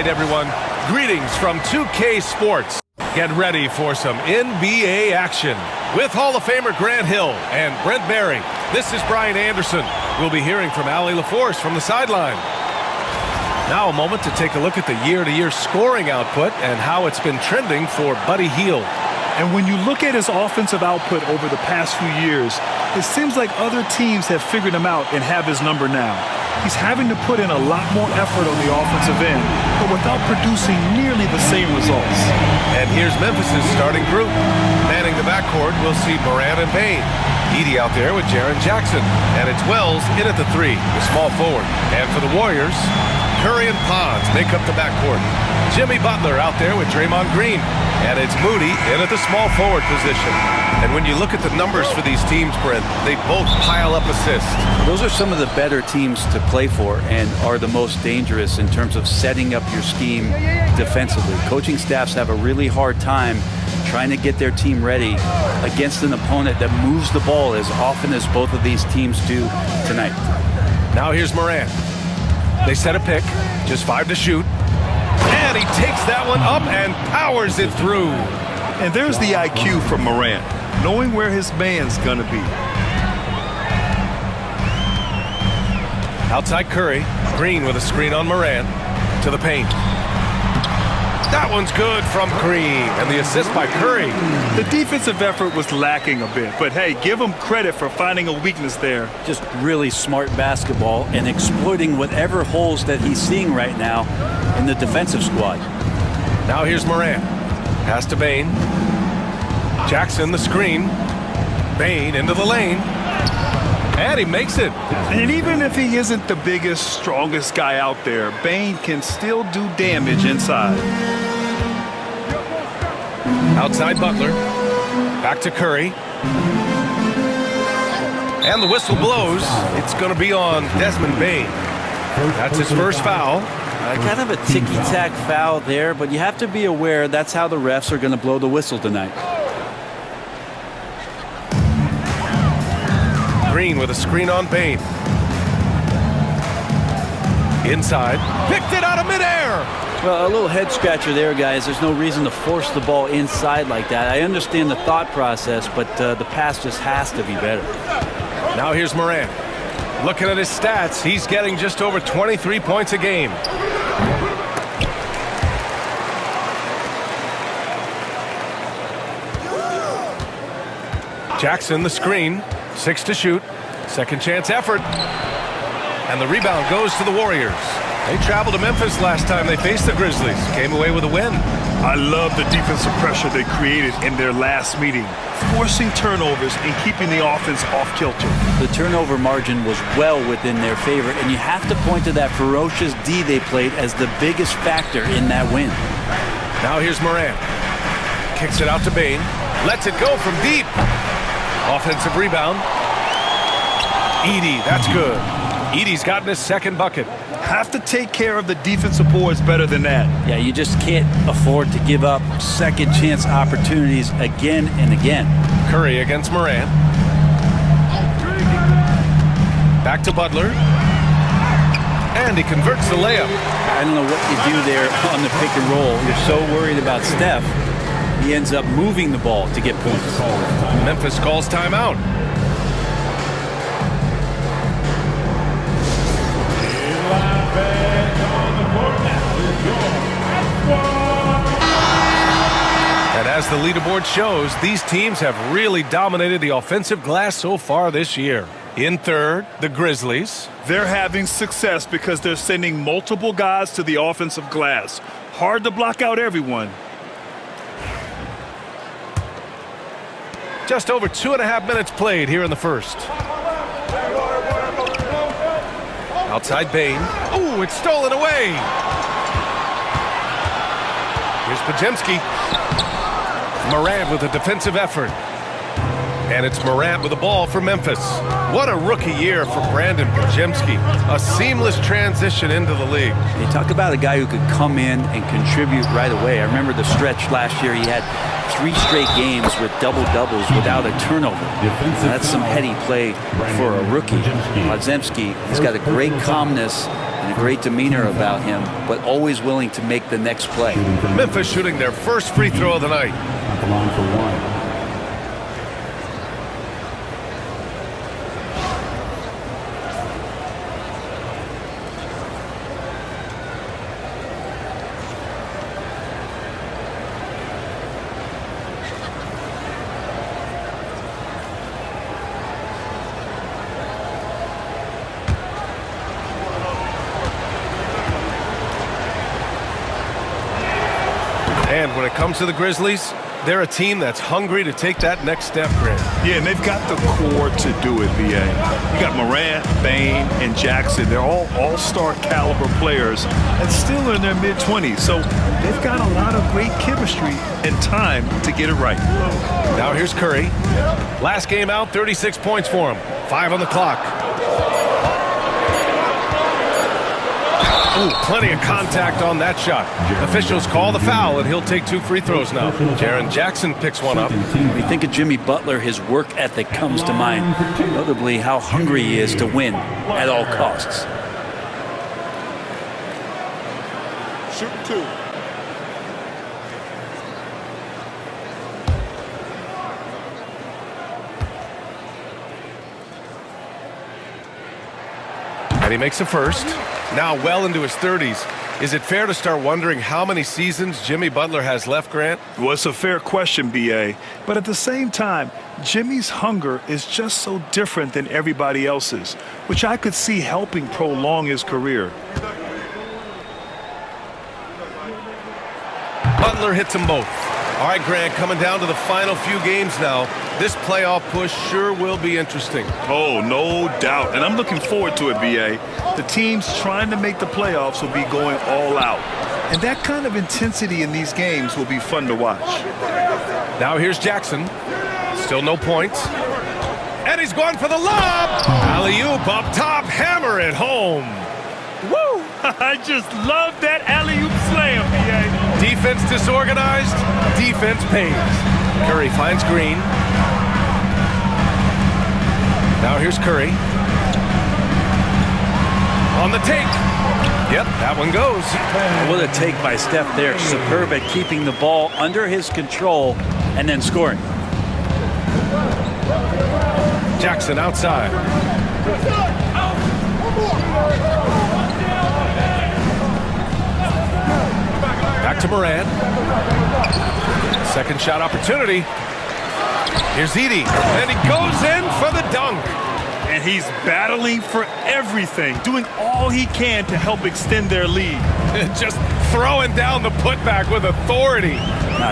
right, everyone. Greetings from 2K Sports. Get ready for some NBA action with Hall of Famer Grant Hill and Brent Barry. This is Brian Anderson. We'll be hearing from Allie LaForce from the sideline. Now a moment to take a look at the year-to-year scoring output and how it's been trending for Buddy Hield. And when you look at his offensive output over the past few years, it seems like other teams have figured him out and have his number now. He's having to put in a lot more effort on the offensive end, but without producing nearly the same results. And here's Memphis's starting group. Manning the backcourt, we'll see Morant and Bane. Edey out there with Jaren Jackson. And it's Wells in at the 3, the small forward. And for the Warriors, Curry and Pons make up the backcourt. Jimmy Butler out there with Draymond Green. And it's Moody in at the small forward position. And when you look at the numbers for these teams, Brent, they both pile up assists. Those are some of the better teams to play for and are the most dangerous in terms of setting up your scheme defensively. Coaching staffs have a really hard time trying to get their team ready against an opponent that moves the ball as often as both of these teams do tonight. Now here's Morant. They set a pick, just 5 to shoot. And he takes that one up and powers it through. And there's the IQ from Morant, knowing where his man's gonna be. Outside Curry, Green with a screen on Morant, to the paint. That one's good from Green, and the assist by Curry. The defensive effort was lacking a bit, but hey, give him credit for finding a weakness there. Just really smart basketball and exploiting whatever holes that he's seeing right now in the defensive squad. Now here's Morant. Pass to Bane. Jackson the screen. Bane into the lane. And he makes it. And even if he isn't the biggest, strongest guy out there, Bane can still do damage inside. Outside Butler. Back to Curry. And the whistle blows. It's going to be on Desmond Bane. That's his first foul. Kind of a ticky-tack foul there, but you have to be aware that's how the refs are going to blow the whistle tonight. Green with a screen on Bane. Inside. Picked it out of midair. Well, a little head scratcher there, guys. There's no reason to force the ball inside like that. I understand the thought process, but the pass just has to be better. Now here's Morant. Looking at his stats, he's getting just over 23 points a game. Jackson the screen. 6 to shoot. Second chance effort. And the rebound goes to the Warriors. They traveled to Memphis last time they faced the Grizzlies. Came away with a win. I love the defensive pressure they created in their last meeting, forcing turnovers and keeping the offense off kilter. The turnover margin was well within their favor, and you have to point to that ferocious D they played as the biggest factor in that win. Now here's Morant. Kicks it out to Bane. Lets it go from deep. Offensive rebound. Edey, that's good. Edey's gotten his second bucket. Have to take care of the defensive boards better than that. Yeah, you just can't afford to give up second chance opportunities again and again. Curry against Morant. Back to Butler. And he converts the layup. I don't know what you do there on the pick and roll. You're so worried about Steph. He ends up moving the ball to get points. Memphis calls timeout. And as the leaderboard shows, these teams have really dominated the offensive glass so far this year. In third, the Grizzlies. They're having success because they're sending multiple guys to the offensive glass. Hard to block out everyone. Just over 2.5 minutes played here in the first. Outside Bane. Oh, it's stolen away. Here's Podziemski. Morant with a defensive effort. And it's Morant with the ball for Memphis. What a rookie year for Brandon Podziemski. A seamless transition into the league. You talk about a guy who could come in and contribute right away. I remember the stretch last year. He had 3 straight games with double-doubles without a turnover. That's some heady play for a rookie. Podziemski, he's got a great calmness and a great demeanor about him, but always willing to make the next play. Memphis shooting their first free throw of the night. At the line for one. And when it comes to the Grizzlies, they're a team that's hungry to take that next step, Grant. Yeah, and they've got the core to do it, BA. You got Morant, Bane, and Jackson. They're all all-star caliber players and still in their mid-20s. So they've got a lot of great chemistry and time to get it right. Now here's Curry. Last game out, 36 points for him. 5 on the clock. Ooh, plenty of contact on that shot. Officials call the foul, and he'll take 2 free throws now. Jaren Jackson picks one up. When you think of Jimmy Butler, his work ethic comes to mind. Notably, how hungry he is to win at all costs. Shoot 2. And he makes the first. Now well into his 30s. Is it fair to start wondering how many seasons Jimmy Butler has left, Grant? Well, it's a fair question, BA. But at the same time, Jimmy's hunger is just so different than everybody else's, which I could see helping prolong his career. Butler hits them both. All right, Grant, coming down to the final few games now. This playoff push sure will be interesting. Oh, no doubt. And I'm looking forward to it, BA. The teams trying to make the playoffs will be going all out. And that kind of intensity in these games will be fun to watch. Now here's Jackson. Still no points. And he's going for the lob. Alley-oop up top. Hammer it home. Woo! I just love that alley-oop slam, BA. Defense disorganized. Defense pays. Curry finds Green. Now here's Curry. On the take. Yep, that one goes. What a take by Steph there. Superb at keeping the ball under his control and then scoring. Jackson outside. Back to Morant. Second shot opportunity. Here's Edey. And he goes in for the dunk. And he's battling for everything, doing all he can to help extend their lead. Just throwing down the putback with authority.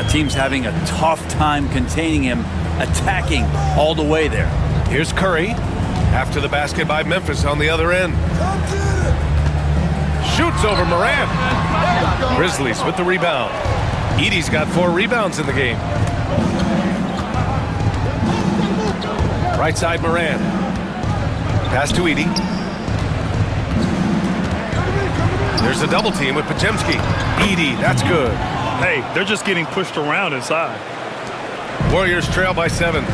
Team's having a tough time containing him, attacking all the way there. Here's Curry. After the basket by Memphis on the other end. Shoots over Morant. Grizzlies with the rebound. Edey's got 4 rebounds in the game. Right side Morant. Pass to Edey. There's a double team with Podziemski. Edey, that's good. Hey, they're just getting pushed around inside. Warriors trail by 7.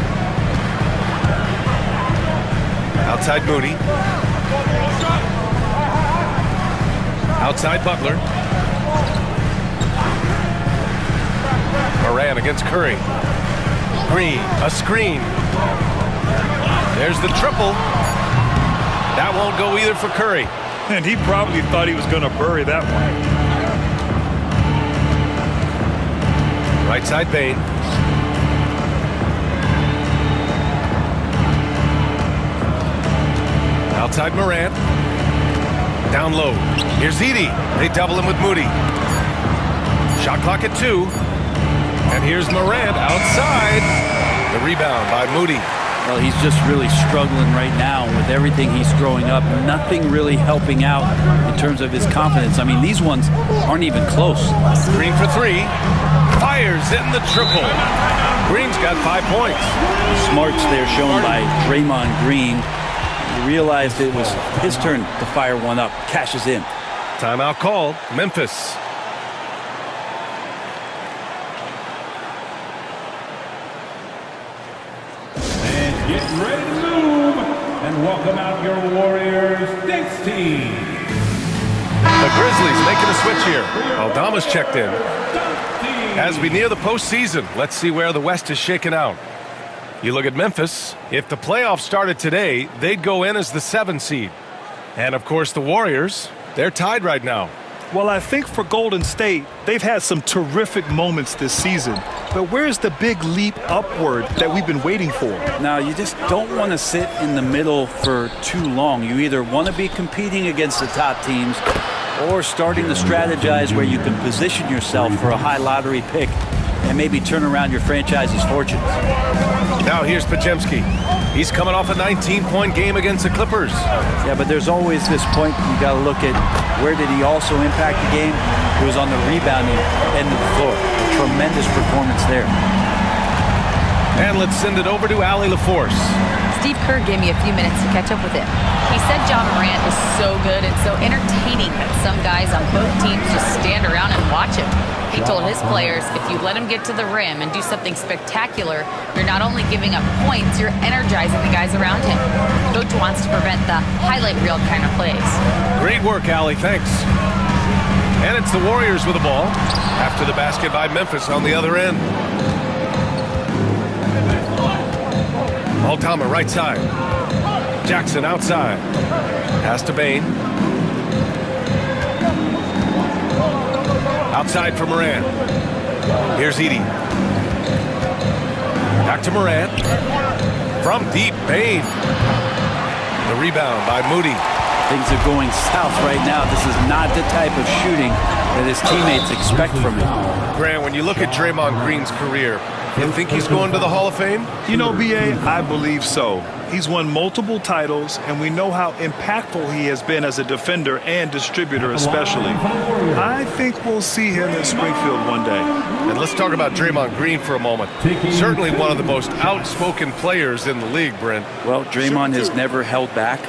Outside Moody. Outside Butler. Morant against Curry. Green, a screen. There's the triple. That won't go either for Curry. And he probably thought he was going to bury that one. Right side Bane. Outside Morant. Down low. Here's Edey. They double him with Moody. Shot clock at 2. And here's Morant outside. The rebound by Moody. Well, he's just really struggling right now with everything he's throwing up. Nothing really helping out in terms of his confidence. I mean, these ones aren't even close. Green for 3. Fires in the triple. Green's got 5 points. Smarts there shown by Draymond Green. He realized it was his turn to fire one up. Cashes in. Timeout called. Memphis. Get ready to move and welcome out your Warriors Knicks team. The Grizzlies making a switch here. Aldama's checked in. As we near the postseason, let's see where the West is shaken out. You look at Memphis. If the playoffs started today, they'd go in as the 7 seed. And, of course, the Warriors, they're tied right now. Well, I think for Golden State, they've had some terrific moments this season. But where's the big leap upward that we've been waiting for? Now, you just don't want to sit in the middle for too long. You either want to be competing against the top teams or starting to strategize where you can position yourself for a high lottery pick and maybe turn around your franchise's fortunes. Now here's Podziemski. He's coming off a 19-point game against the Clippers. Yeah, but there's always this point you got to look at where did he also impact the game? It was on the rebounding end of the floor. A tremendous performance there. And let's send it over to Allie LaForce. Steve Kerr gave me a few minutes to catch up with him. He said Ja Morant is so good and so entertaining that some guys on both teams just stand around and watch him. He told his players, if you let him get to the rim and do something spectacular, you're not only giving up points, you're energizing the guys around him. Coach wants to prevent the highlight reel kind of plays. Great work, Allie. Thanks. And it's the Warriors with the ball after the basket by Memphis on the other end. Aldama right side. Jackson outside. Pass to Bane. Outside for Morant. Here's Edey. Back to Morant. From deep, Bane. The rebound by Moody. Things are going south right now. This is not the type of shooting that his teammates expect from him. Grant, when you look at Draymond Green's career, you think he's going to the Hall of Fame? You know, B.A., I believe so. He's won multiple titles, and we know how impactful he has been as a defender and distributor especially. I think we'll see him in Springfield one day. And let's talk about Draymond Green for a moment. Certainly one of the most outspoken players in the league, Brent. Well, Draymond has never held back,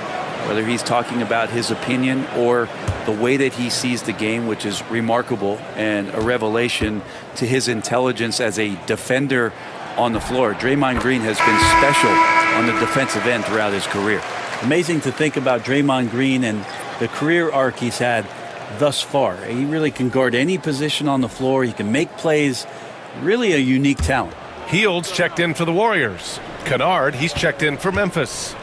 whether he's talking about his opinion or the way that he sees the game, which is remarkable and a revelation to his intelligence as a defender on the floor. Draymond Green has been special on the defensive end throughout his career. Amazing to think about Draymond Green and the career arc he's had thus far. He really can guard any position on the floor. He can make plays. Really a unique talent. Hield's checked in for the Warriors. Kennard, he's checked in for Memphis.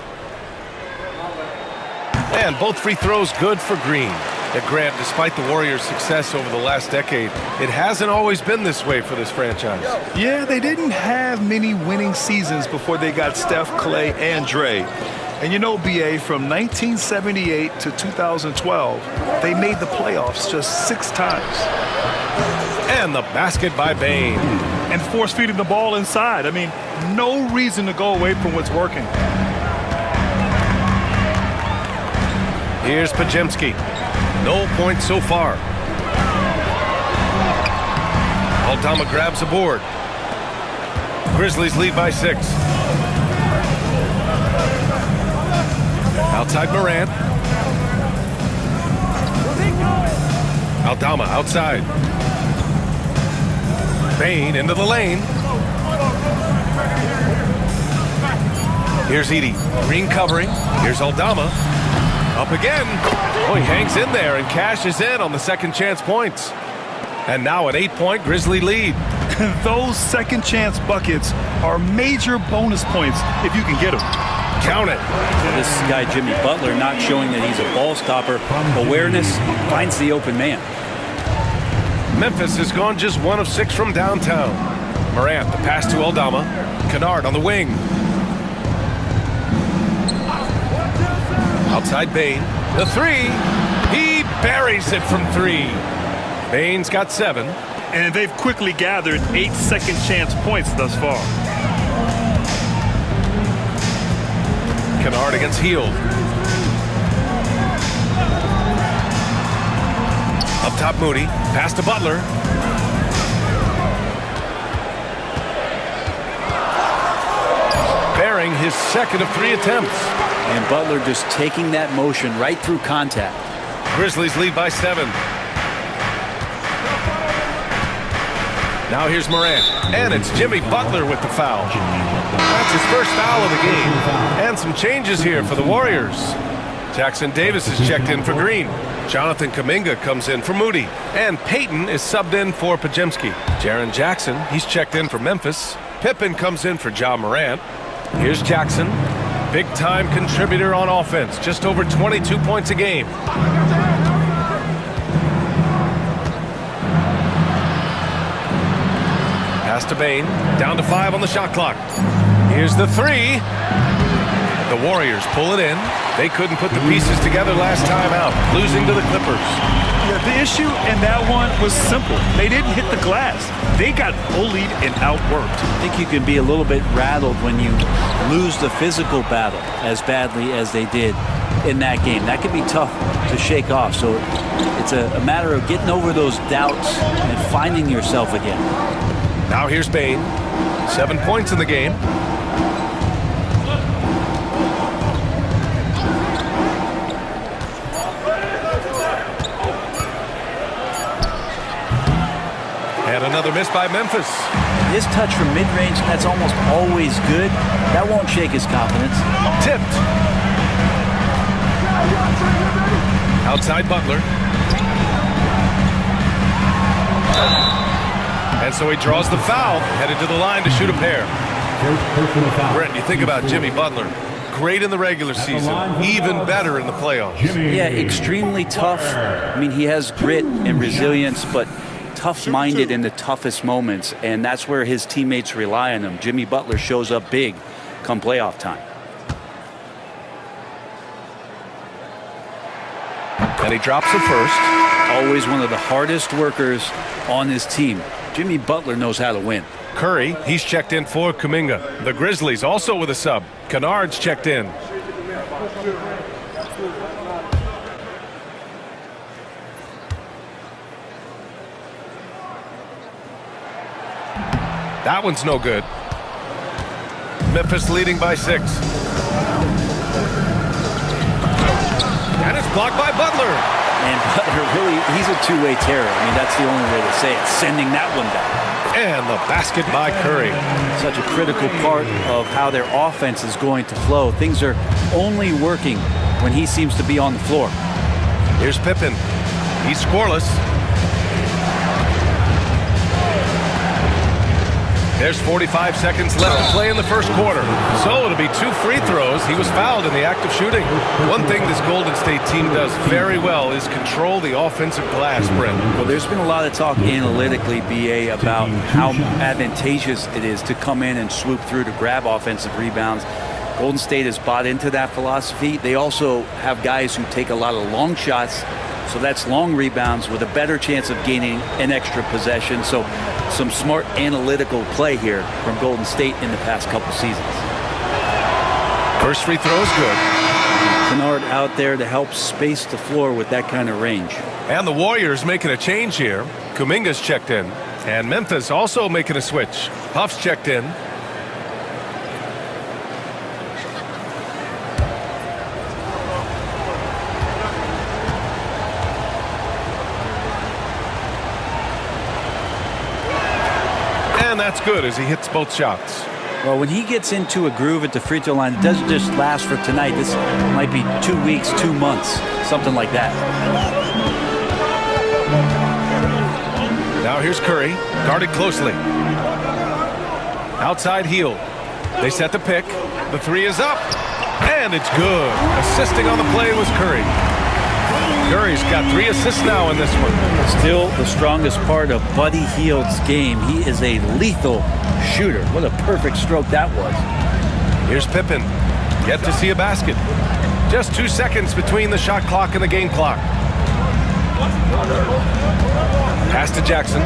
And both free throws good for Green. And Grant, despite the Warriors' success over the last decade, it hasn't always been this way for this franchise. Yeah, they didn't have many winning seasons before they got Steph, Clay, and Dre. And you know, B.A., from 1978 to 2012, they made the playoffs just 6 times. And the basket by Bane. And force-feeding the ball inside. I mean, no reason to go away from what's working. Here's Podziemski. No points so far. Aldama grabs a board. Grizzlies lead by 6. Outside Morant. Aldama outside. Bane into the lane. Here's Edey. Green covering. Here's Aldama. Up again. Oh, he hangs in there and cashes in on the second chance points. And now an 8-point Grizzly lead. Those second chance buckets are major bonus points if you can get them. Count it. This guy, Jimmy Butler, not showing that he's a ball stopper. Awareness finds the open man. Memphis has gone just 1 of 6 from downtown. Morant, the pass to Aldama. Kennard on the wing. Outside Bane. The 3. He buries it from 3. Bane's got 7. And they've quickly gathered 8 second chance points thus far. Kennard against Hield. Up top Moody. Pass to Butler. Bearing his second of 3 attempts. And Butler just taking that motion right through contact. Grizzlies lead by 7. Now here's Morant. And it's Jimmy Butler with the foul. That's his first foul of the game. And some changes here for the Warriors. Jackson Davis is checked in for Green. Jonathan Kuminga comes in for Moody. And Payton is subbed in for Podziemski. Jaren Jackson, he's checked in for Memphis. Pippen comes in for Ja Morant. Here's Jackson. Big-time contributor on offense. Just over 22 points a game. Pass to Bane. Down to 5 on the shot clock. Here's the 3. The Warriors pull it in. They couldn't put the pieces together last time out, losing to the Clippers. Yeah, the issue in that one was simple. They didn't hit the glass. They got bullied and outworked. I think you can be a little bit rattled when you lose the physical battle as badly as they did in that game. That can be tough to shake off. So it's a matter of getting over those doubts and finding yourself again. Now here's Bane. 7 points in the game. And another miss by Memphis. His touch from mid-range, that's almost always good. That won't shake his confidence. Tipped. Outside Butler. And so he draws the foul, headed to the line to shoot a pair. Brent, you think about Jimmy Butler. Great in the regular season, even better in the playoffs. Yeah, extremely tough. I mean, he has grit and resilience, but tough-minded in the toughest moments, and that's where his teammates rely on him. Jimmy Butler shows up big come playoff time. And he drops the first. Always one of the hardest workers on his team. Jimmy Butler knows how to win. Curry, he's checked in for Kuminga. The Grizzlies also with a sub. Kennard's checked in. That one's no good. Memphis leading by 6. And it's blocked by Butler. And Butler really, he's a two-way terror. I mean, that's the only way to say it. Sending that one down. And the basket by Curry. Such a critical part of how their offense is going to flow. Things are only working when he seems to be on the floor. Here's Pippen. He's scoreless. There's 45 seconds left to play in the first quarter. So it'll be 2 free throws. He was fouled in the act of shooting. One thing this Golden State team does very well is control the offensive glass, Brent. Well, there's been a lot of talk analytically, BA, about how advantageous it is to come in and swoop through to grab offensive rebounds. Golden State has bought into that philosophy. They also have guys who take a lot of long shots, so that's long rebounds with a better chance of gaining an extra possession. So some smart analytical play here from Golden State in the past couple seasons. First free throw is good. Kennard out there to help space the floor with that kind of range. And the Warriors making a change here. Kuminga's checked in. And Memphis also making a switch. Puff's checked in. And that's good as he hits both shots. Well, when he gets into a groove at the free throw line, it doesn't just last for tonight. This might be 2 weeks, 2 months, something like that. Now here's Curry, guarded closely. Outside heel. They set the pick. The 3 is up. And it's good. Assisting on the play was Curry. Curry's got 3 assists now in this one. Still the strongest part of Buddy Hield's game. He is a lethal shooter. What a perfect stroke that was. Here's Pippen. Yet to see a basket. Just 2 seconds between the shot clock and the game clock. Pass to Jackson.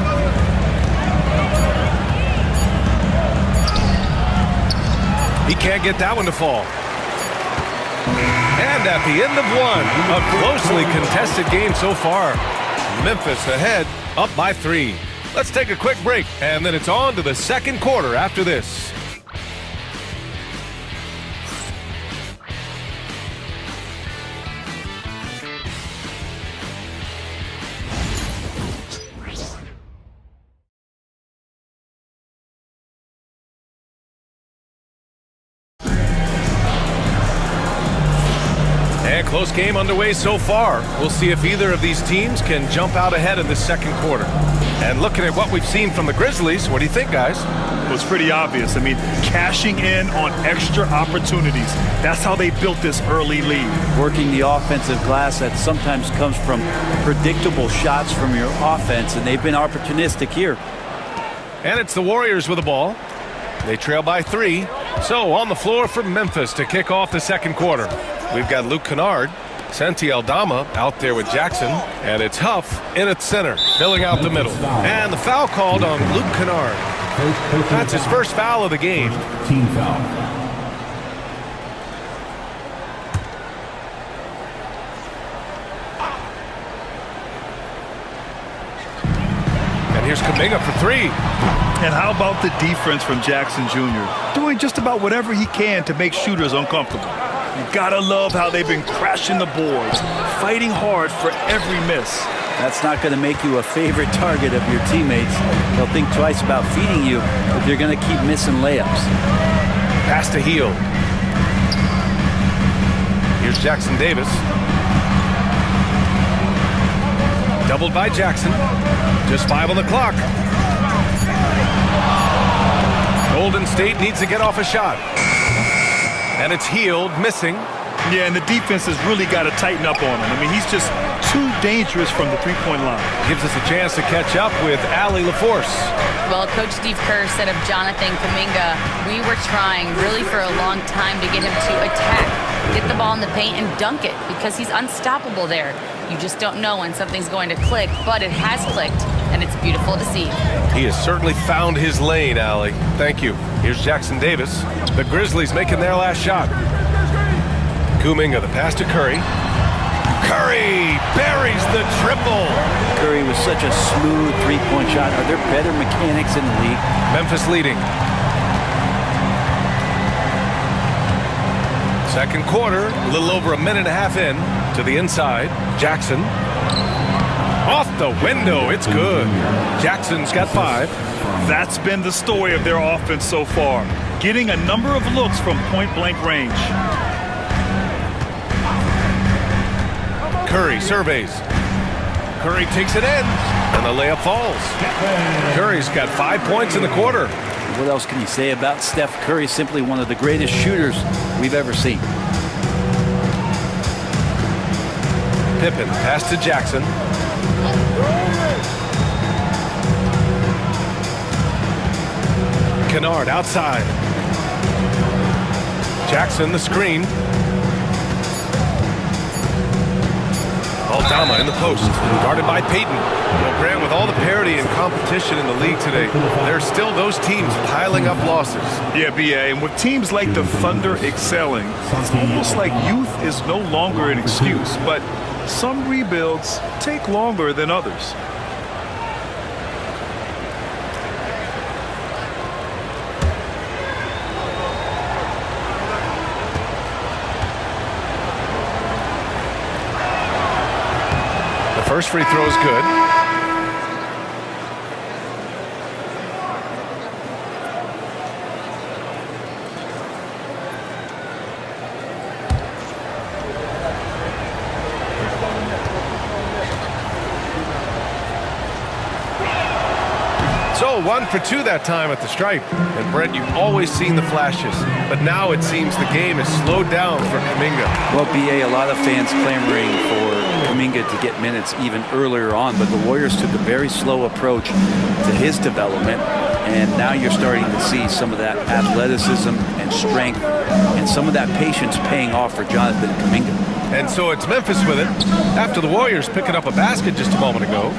He can't get that one to fall. And at the end of one, a closely contested game so far. Memphis ahead, up by 3. Let's take a quick break, and then it's on to the second quarter after this. close game underway so far. We'll see if either of these teams can jump out ahead in the second quarter. And looking at what we've seen from the Grizzlies, what do you think, guys? Well, it's pretty obvious. I mean, cashing in on extra opportunities. That's how they built this early lead. Working the offensive glass that sometimes comes from predictable shots from your offense, and they've been opportunistic here. And it's the Warriors with the ball. They trail by 3. So on the floor for Memphis to kick off the second quarter. We've got Luke Kennard, Santi Aldama out there with Jackson, and it's Huff in at center, filling out the middle. And the foul called on Luke Kennard. That's his first foul of the game. Team foul. And here's Kuminga for 3. And how about the defense from Jackson Jr.? Doing just about whatever he can to make shooters uncomfortable. You gotta love how they've been crashing the boards, fighting hard for every miss. That's not going to make you a favorite target of your teammates. They'll think twice about feeding you if you're going to keep missing layups. Pass to Heel. Here's Jackson Davis. Doubled by Jackson. Just 5 on the clock. Golden State needs to get off a shot. And it's Healed, missing. Yeah, and the defense has really got to tighten up on him. I mean, he's just too dangerous from the three-point line. Gives us a chance to catch up with Allie LaForce. Well, Coach Steve Kerr said of Jonathan Kuminga, we were trying really for a long time to get him to attack, get the ball in the paint and dunk it because he's unstoppable there. You just don't know when something's going to click, but it has clicked, and it's beautiful to see. He has certainly found his lane, Allie. Thank you. Here's Jackson Davis. The Grizzlies making their last shot. Kuminga, the pass to Curry. Curry buries the triple. Curry was such a smooth three-point shot. Are there better mechanics in the league? Memphis leading. Second quarter, a little over a minute and a half in to the inside. Jackson. Off the window, it's good. Jackson's got 5. That's been the story of their offense so far, getting a number of looks from point-blank range. Curry surveys. Curry takes it in, and the layup falls. Curry's got 5 points in the quarter. What else can you say about Steph Curry? Simply one of the greatest shooters we've ever seen. Pippen, pass to Jackson. Kennard outside. Jackson, the screen. Aldama in the post, guarded by Payton. Well, Grant, with all the parity and competition in the league today, there's still those teams piling up losses. Yeah, BA, and with teams like the Thunder excelling, it's almost like youth is no longer an excuse, but some rebuilds take longer than others. First free throw is good. So 1 for 2 that time at the stripe. And Brent, you've always seen the flashes, but now it seems the game has slowed down for Kuminga. Well, BA, a lot of fans clamoring for Kuminga to get minutes even earlier on, but the Warriors took a very slow approach to his development, and now you're starting to see some of that athleticism and strength and some of that patience paying off for Jonathan Kuminga. And so it's Memphis with it after the Warriors picking up a basket just a moment ago.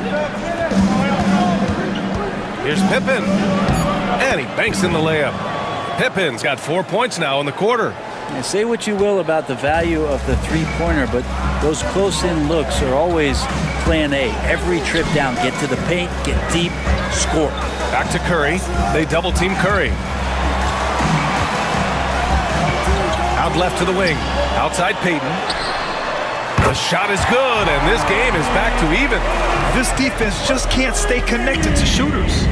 Here's Pippen, and he banks in the layup. Pippen's got 4 points now in the quarter. And say what you will about the value of the three-pointer, but those close-in looks are always plan A. Every trip down, get to the paint, get deep, score. Back to Curry. They double-team Curry. Out left to the wing. Outside Payton. The shot is good, and this game is back to even. This defense just can't stay connected to shooters.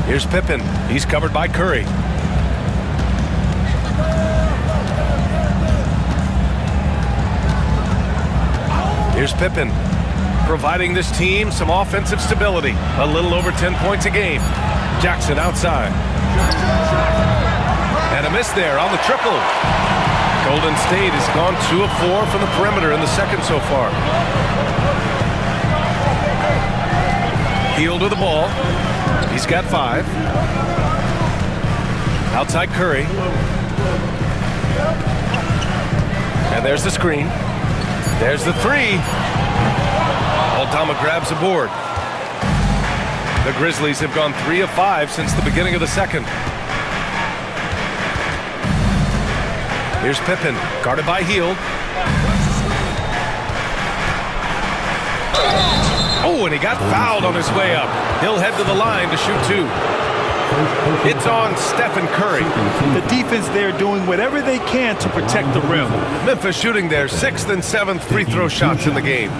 Here's Pippen. He's covered by Curry. Here's Pippen, providing this team some offensive stability. A little over 10 points a game. Jackson outside. And a miss there on the triple. Golden State has gone 2 of 4 from the perimeter in the second so far. Hield with the ball. He's got 5. Outside Curry. And there's the screen. There's the 3. Aldama grabs the board. The Grizzlies have gone 3 of 5 since the beginning of the second. Here's Pippen, guarded by Hield. Oh, and he got fouled on his way up. He'll head to the line to shoot 2. It's on Stephen Curry. The defense there doing whatever they can to protect the rim. Memphis shooting their 6th and 7th free throw shots in the game.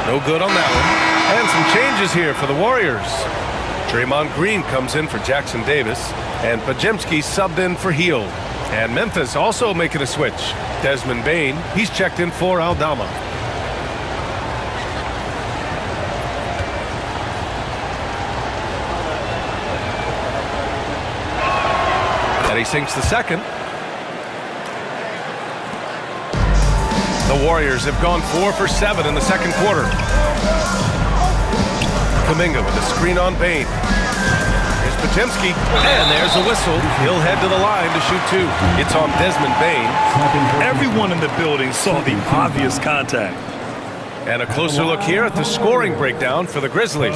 No good on that one. And some changes here for the Warriors. Draymond Green comes in for Jackson Davis, and Podziemski subbed in for Hield. And Memphis also making a switch. Desmond Bane, he's checked in for Aldama. And he sinks the second. The Warriors have gone 4 for 7 in the second quarter. Kuminga with a screen on Bane. Here's Podziemski, and there's a whistle. He'll head to the line to shoot 2. It's on Desmond Bane. Everyone in the building saw the obvious contact. And a closer look here at the scoring breakdown for the Grizzlies.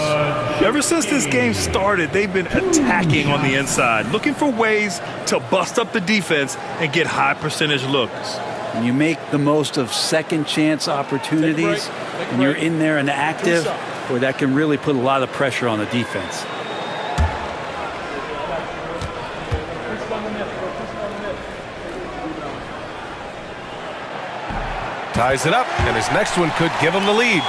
Ever since this game started, they've been attacking on the inside, looking for ways to bust up the defense and get high percentage looks. When you make the most of second chance opportunities and you're in there and active, boy, that can really put a lot of pressure on the defense. Ties it up, and his next one could give him the lead.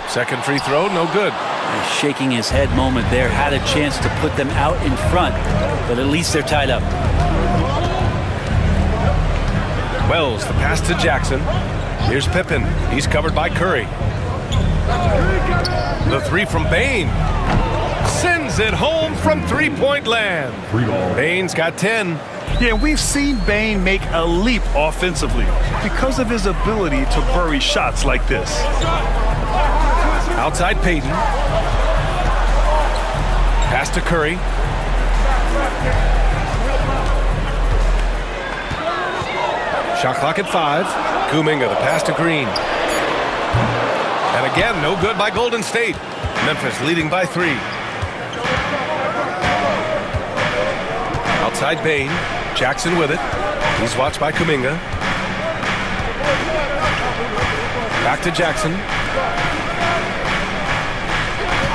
Second free throw, no good. And shaking his head moment there, had a chance to put them out in front, but at least they're tied up. Wells, the pass to Jackson. Here's Pippen. He's covered by Curry. The 3 from Bane. Sends it home from three-point land. Bane's got 10. Yeah, we've seen Bane make a leap offensively because of his ability to bury shots like this. Outside Payton. Pass to Curry. Shot clock at 5. Kuminga, the pass to Green. And again, no good by Golden State. Memphis leading by 3. Outside Bane. Jackson with it. He's watched by Kuminga. Back to Jackson.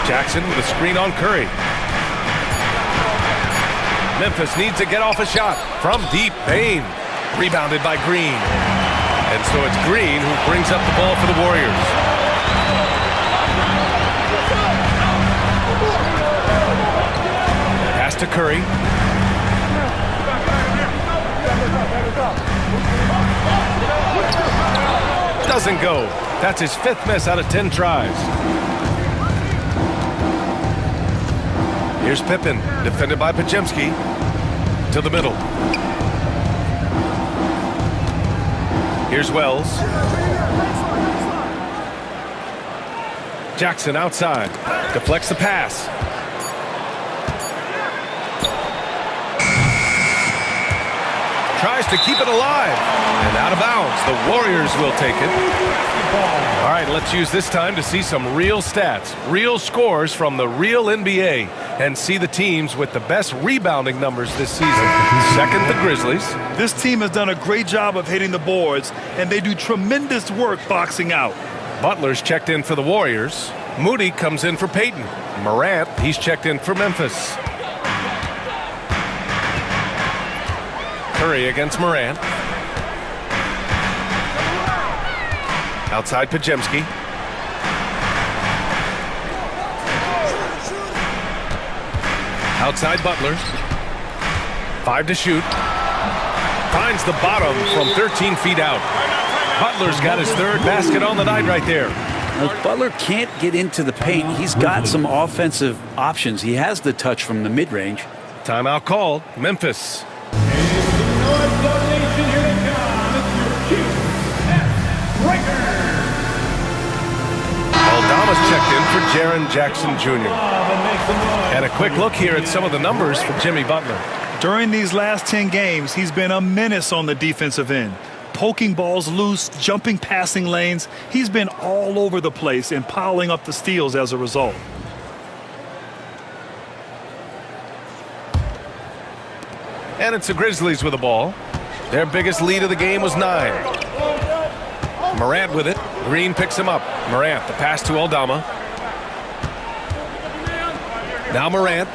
Jackson with a screen on Curry. Memphis needs to get off a shot from deep. Bane rebounded by Green. And so it's Green who brings up the ball for the Warriors. Pass to Curry. Doesn't go. That's his 5th miss out of 10 tries. Here's Pippen, defended by Podziemski. To the middle. Here's Wells. Jackson outside. Deflects the pass. tries to keep it alive. And out of bounds. The Warriors will take it. All right, let's use this time to see some real stats, real scores from the real NBA, and see the teams with the best rebounding numbers this season. Second, the Grizzlies. This team has done a great job of hitting the boards, and they do tremendous work boxing out. Butler's checked in for the Warriors. Moody comes in for Peyton. Morant, he's checked in for Memphis. Curry against Morant. Outside Pajemski. Outside Butler. 5 to shoot. Finds the bottom from 13 feet out. Butler's got his third basket on the night right there. Now, Butler can't get into the paint. He's got some offensive options. He has the touch from the mid-range. Timeout called. Memphis. Aldama's checked in for Jaren Jackson Jr. And a quick look here at some of the numbers for Jimmy Butler. During these last 10 games, he's been a menace on the defensive end. Poking balls loose, jumping passing lanes. He's been all over the place and piling up the steals as a result. And it's the Grizzlies with the ball. Their biggest lead of the game was 9. Morant with it. Green picks him up. Morant, the pass to Aldama. Now Morant.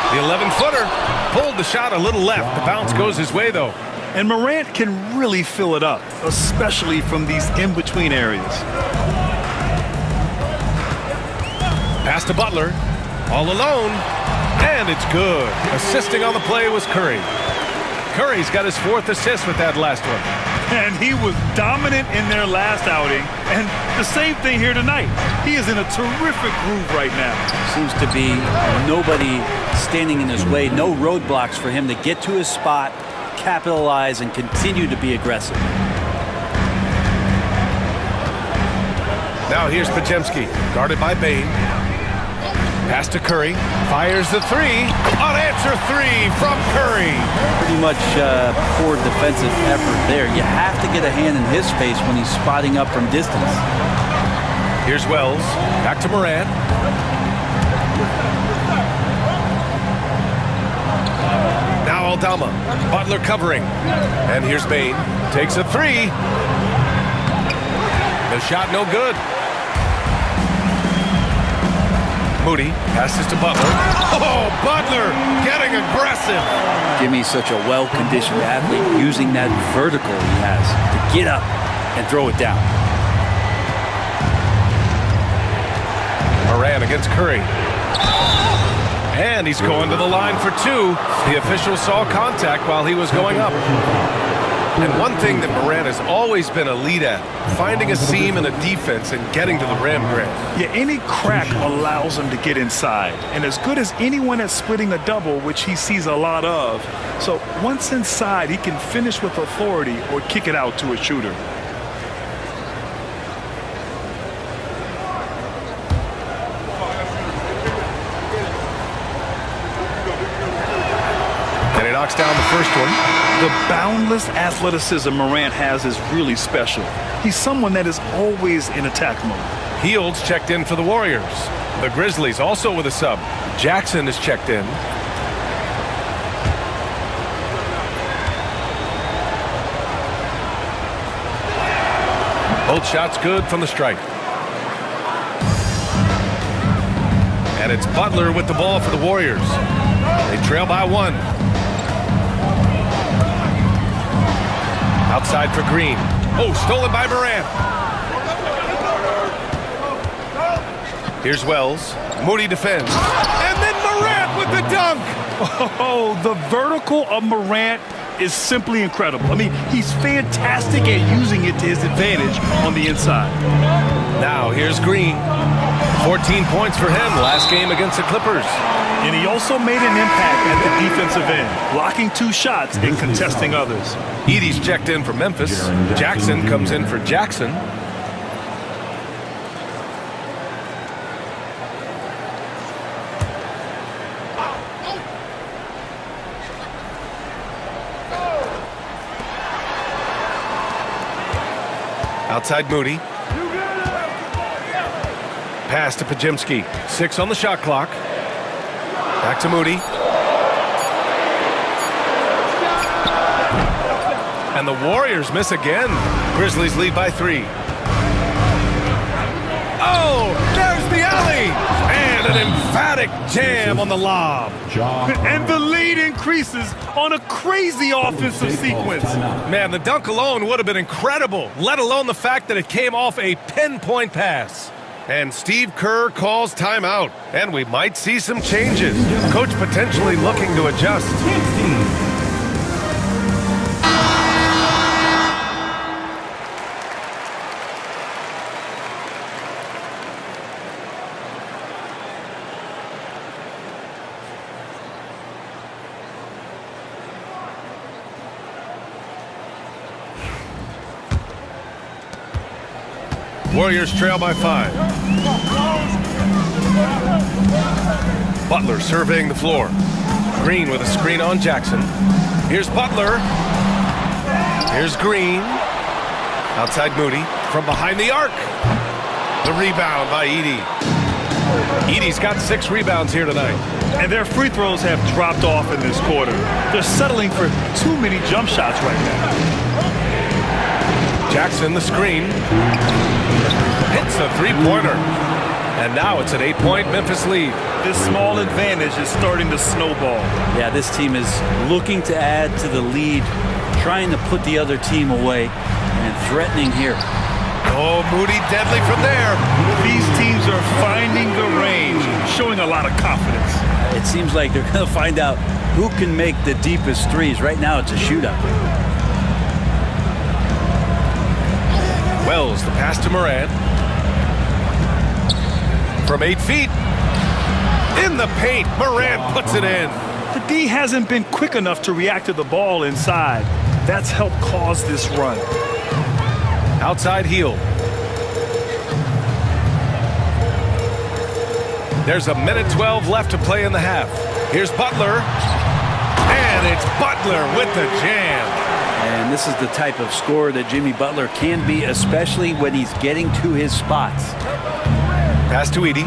The 11-footer pulled the shot a little left. The bounce goes his way, though. And Morant can really fill it up, especially from these in-between areas. Pass to Butler. All alone. And it's good. Assisting on the play was Curry. Curry's got his 4th assist with that last one. And he was dominant in their last outing. And the same thing here tonight. He is in a terrific groove right now. Seems to be nobody standing in his way. No roadblocks for him to get to his spot, capitalize, and continue to be aggressive. Now here's Pajemski, guarded by Bain. Pass to Curry. Fires the 3. Unanswered 3 from Curry. Pretty much poor defensive effort there. You have to get a hand in his face when he's spotting up from distance. Here's Wells. Back to Morant. Now Aldama. Butler covering. And here's Bain. Takes a 3. The shot no good. Moody passes to Butler. Oh, Butler getting aggressive. Jimmy's such a well-conditioned athlete, using that vertical he has to get up and throw it down. Morant against Curry. And he's going to the line for 2. The official saw contact while he was going up. And one thing that Morant has always been a lead at, finding a seam in a defense and getting to the rim, Grant. Yeah, any crack allows him to get inside. And as good as anyone at splitting a double, which he sees a lot of. So once inside, he can finish with authority or kick it out to a shooter. And he knocks down the first one. The boundless athleticism Morant has is really special. He's someone that is always in attack mode. Heald's checked in for the Warriors. The Grizzlies also with a sub. Jackson is checked in. Both shots good from the stripe. And it's Butler with the ball for the Warriors. They trail by 1. Outside for Green. Oh, stolen by Morant. Here's Wells. Moody defends. And then Morant with the dunk. Oh, the vertical of Morant is simply incredible. I mean, he's fantastic at using it to his advantage on the inside. Now here's Green. 14 points for him last game against the Clippers. And he also made an impact at the defensive end, blocking 2 shots and contesting others. Edey's checked in for Memphis. Jackson comes in for Jackson. Outside Moody. Pass to Pajimski. 6 on the shot clock. Back to Moody. And the Warriors miss again. Grizzlies lead by 3. Oh, there's the alley! And an emphatic jam on the lob. And the lead increases on a crazy offensive sequence. Man, the dunk alone would have been incredible, let alone the fact that it came off a pinpoint pass. And Steve Kerr calls timeout, and we might see some changes. Coach potentially looking to adjust. Warriors trail by 5. Butler surveying the floor. Green with a screen on Jackson. Here's Butler. Here's Green. Outside Moody. From behind the arc. The rebound by Edey. Edey's got 6 rebounds here tonight. And their free throws have dropped off in this quarter. They're settling for too many jump shots right now. Jackson, the screen. Hits a three-pointer. And now it's an 8-point Memphis lead. This small advantage is starting to snowball. Yeah, this team is looking to add to the lead, trying to put the other team away, and threatening here. Oh, Moody deadly from there. These teams are finding the range, showing a lot of confidence. It seems like they're going to find out who can make the deepest threes. Right now, it's a shootout. Wells, the pass to Morant. From 8 feet. In the paint, Morant puts it in. The D hasn't been quick enough to react to the ball inside. That's helped cause this run. Outside heel. There's a minute 12 left to play in the half. Here's Butler. And it's Butler with the jam. And this is the type of scorer that Jimmy Butler can be, especially when he's getting to his spots. Pass to Edey.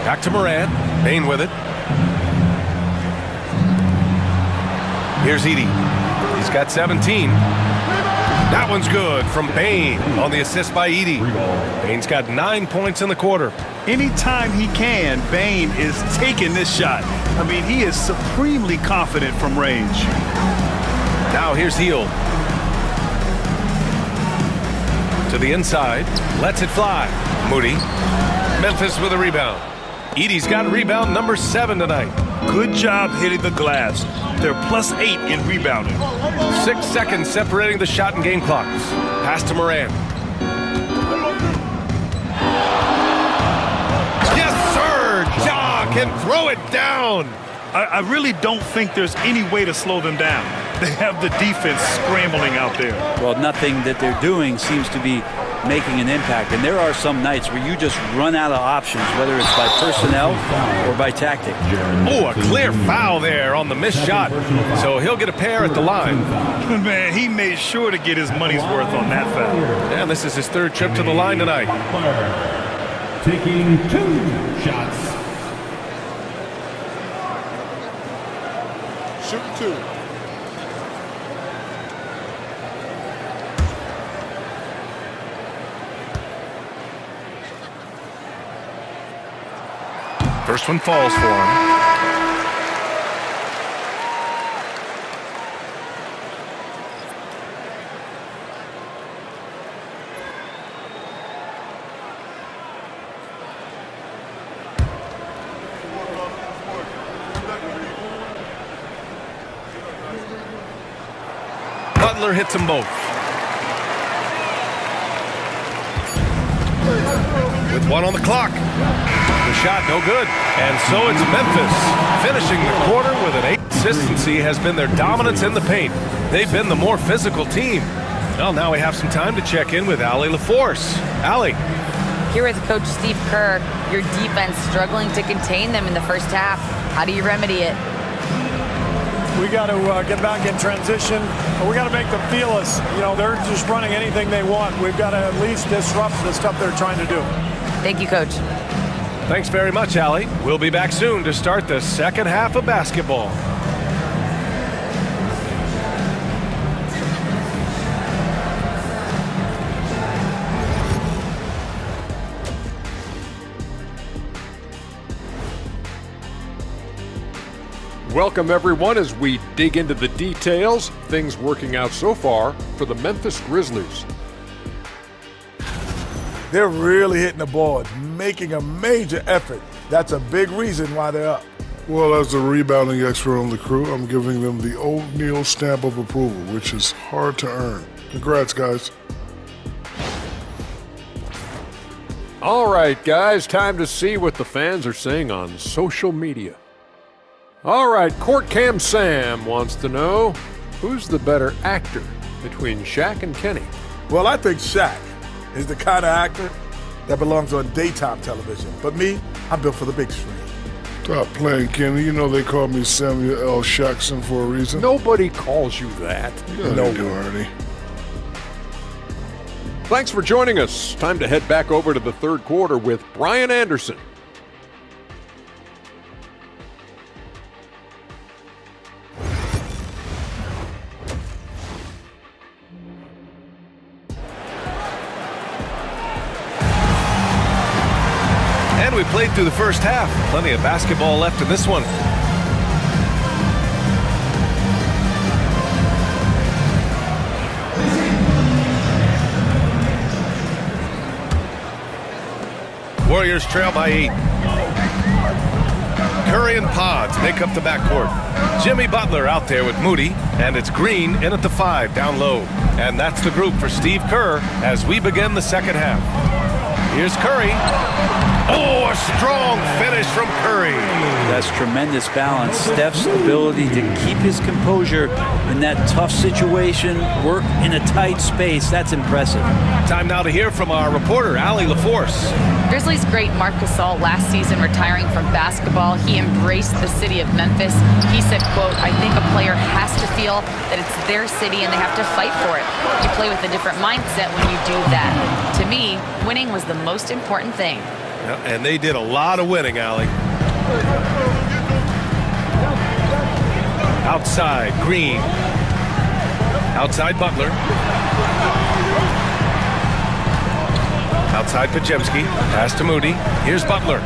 Back to Morant. Bane with it. Here's Edey. He's got 17. That one's good from Bane on the assist by Edey. Bane's got 9 points in the quarter. Anytime he can, Bane is taking this shot. I mean, he is supremely confident from range. Now here's Heel. To the inside. Lets it fly. Moody. Memphis with a rebound. Edey's got rebound number 7 tonight. Good job hitting the glass. They're +8 in rebounding. 6 seconds separating the shot and game clocks. Pass to Morant. Yes, sir! Ja can throw it down. I really don't think there's any way to slow them down. They have the defense scrambling out there. Well, nothing that they're doing seems to be making an impact. And there are some nights where you just run out of options, whether it's by personnel or by tactic. Oh, a clear foul there on the missed shot. So he'll get a pair at the line. Man, he made sure to get his money's worth on that foul. And this is his 3rd trip to the line tonight. Taking 2 shots. Shoot 2. First one falls for him. Butler hits them both. With 1 on the clock. The shot no good. And so it's Memphis finishing the quarter with an 8. Consistency has been their dominance in the paint. They've been the more physical team. Well, now we have some time to check in with Allie LaForce. Allie. Here with Coach Steve Kerr, your defense struggling to contain them in the first half. How do you remedy it? We got to get back in transition, But we got to make them feel us. You know, they're just running anything they want. We've got to at least disrupt the stuff they're trying to do. Thank you, Coach. Thanks very much, Allie. We'll be back soon to start the second half of basketball. Welcome, everyone, as we dig into the details. Things working out so far for the Memphis Grizzlies. They're really hitting the ball, making a major effort. That's a big reason why they're up. Well, as the rebounding expert on the crew, I'm giving them the O'Neal stamp of approval, which is hard to earn. Congrats, guys. All right, guys, time to see what the fans are saying on social media. All right, Court Cam Sam wants to know, who's the better actor between Shaq and Kenny? Well, I think Shaq is the kind of actor that belongs on daytime television. But me, I'm built for the big screen. Stop playing, Kenny. You know they call me Samuel L. Jackson for a reason. Nobody calls you that. Yeah, No they do, Ernie. Thanks for joining us. Time to head back over to the third quarter with Brian Anderson. And we played through the first half. Plenty of basketball left in this one. Warriors trail by 8. Curry and Pods make up the backcourt. Jimmy Butler out there with Moody, and it's Green in at the 5 down low. And that's the group for Steve Kerr as we begin the second half. Here's Curry. Oh, a strong finish from Curry. That's tremendous balance. Steph's ability to keep his composure in that tough situation, work in a tight space, that's impressive. Time now to hear from our reporter, Allie LaForce. Grizzlies great Marc Gasol last season retiring from basketball. He embraced the city of Memphis. He said, quote, I think a player has to feel that it's their city and they have to fight for it. You play with a different mindset when you do that. To me, winning was the most important thing. And they did a lot of winning, Allie. Outside, Green. Outside, Butler. Outside, Podziemski. Pass to Moody. Here's Butler.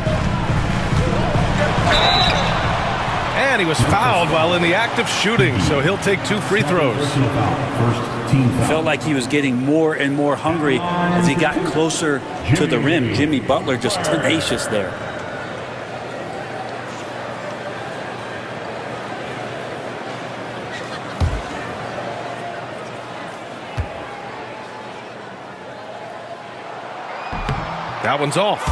And he was fouled while in the act of shooting, so he'll take 2 free throws. Felt like he was getting more and more hungry as he got closer to the rim. Jimmy Butler just tenacious there. That one's off.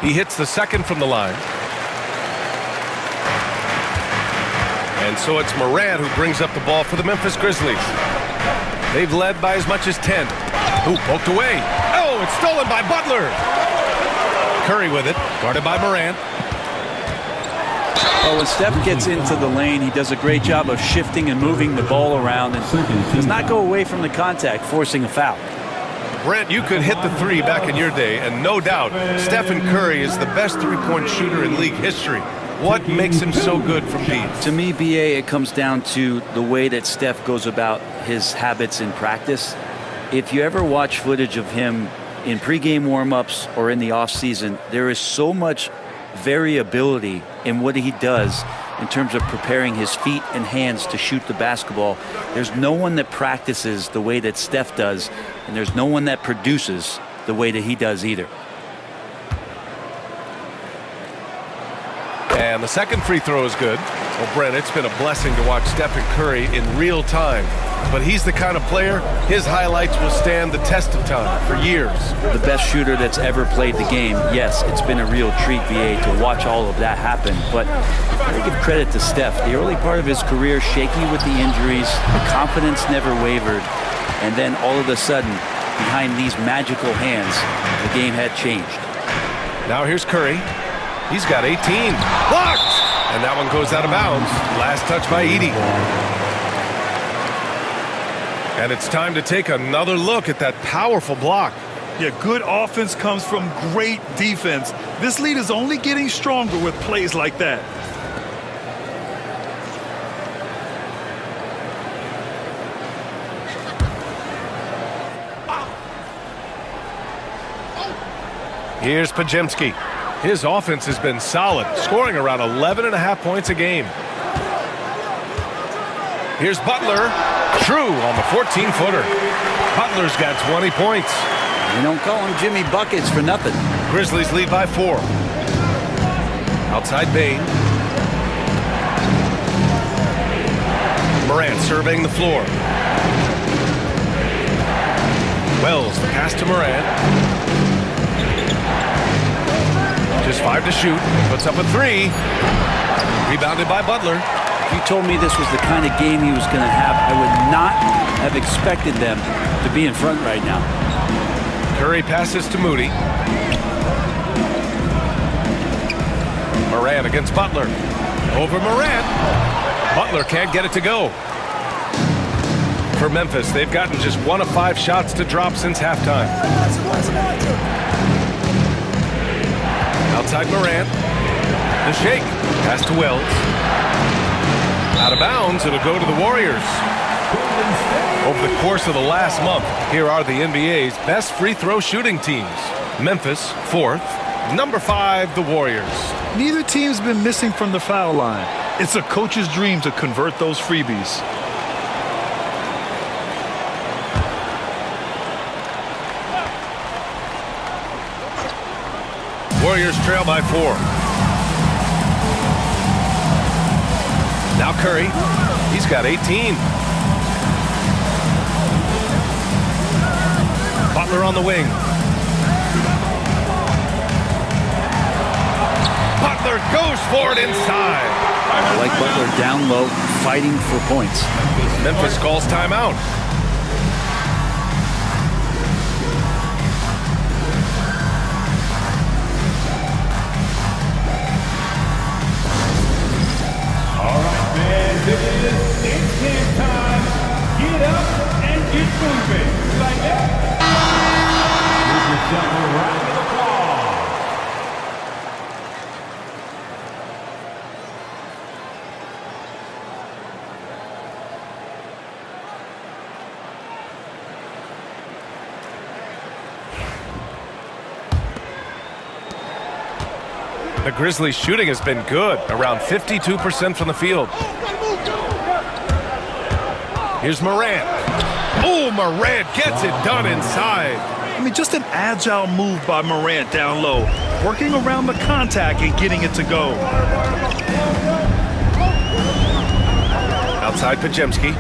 He hits the second from the line. And so it's Morant who brings up the ball for the Memphis Grizzlies. They've led by as much as 10. Ooh, poked away. Oh, it's stolen by Butler. Curry with it, guarded by Morant. Oh, when Steph gets into the lane, he does a great job of shifting and moving the ball around and does not go away from the contact, forcing a foul. Brent, you could hit the 3 back in your day, and no doubt, Stephen Curry is the best three-point shooter in league history. What makes him so good from deep? To me, BA, it comes down to the way that Steph goes about his habits in practice. If you ever watch footage of him in pregame warm-ups or in the offseason, there is so much variability in what he does in terms of preparing his feet and hands to shoot the basketball. There's no one that practices the way that Steph does, and there's no one that produces the way that he does either. And And the second free throw is good. Well, Brent, it's been a blessing to watch Stephen Curry in real time. But he's the kind of player, his highlights will stand the test of time for years. The best shooter that's ever played the game. Yes, it's been a real treat, VA, to watch all of that happen. But I give credit to Steph. The early part of his career, shaky with the injuries, the confidence never wavered. And then all of a sudden, behind these magical hands, the game had changed. Now here's Curry. He's got 18. Blocked! And that one goes out of bounds. Last touch by Edey. And it's time to take another look at that powerful block. Yeah, good offense comes from great defense. This lead is only getting stronger with plays like that. Here's Podziemski. His offense has been solid, scoring around 11.5 points a game. Here's Butler. True on the 14-footer. Butler's got 20 points. You don't call him Jimmy Buckets for nothing. Grizzlies lead by 4. Outside Bane. Morant surveying the floor. Wells, the pass to Morant. Just 5 to shoot. Puts up a 3. Rebounded by Butler. If you told me this was the kind of game he was going to have, I would not have expected them to be in front right now. Curry passes to Moody. Morant against Butler. Over Morant. Butler can't get it to go. For Memphis, they've gotten just 1 of 5 shots to drop since halftime. Outside Morant. The shake. Pass to Wells. Out of bounds, it'll go to the Warriors. Over the course of the last month, here are the NBA's best free throw shooting teams. Memphis, 4th. Number 5, the Warriors. Neither team's been missing from the foul line. It's a coach's dream to convert those freebies. Warriors trail by 4. Now Curry, he's got 18. Butler on the wing. Butler goes for it inside. I like Butler down low, fighting for points. Memphis calls timeout. It's game time. Get up and get moving. Like that. Give yourself a round of The Grizzlies' shooting has been good, around 52% from the field. Here's Morant. Oh, Morant gets it done inside. I mean, just an agile move by Morant down low, working around the contact and getting it to go. Outside Podziemski.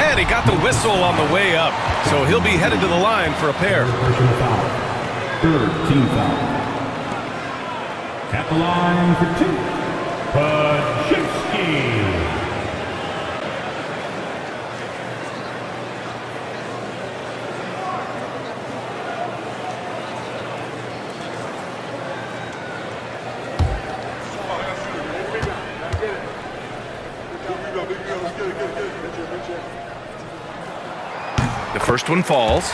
And he got the whistle on the way up, so he'll be headed to the line for a pair. third team foul. At the line for 2, Podziemski. The first one falls.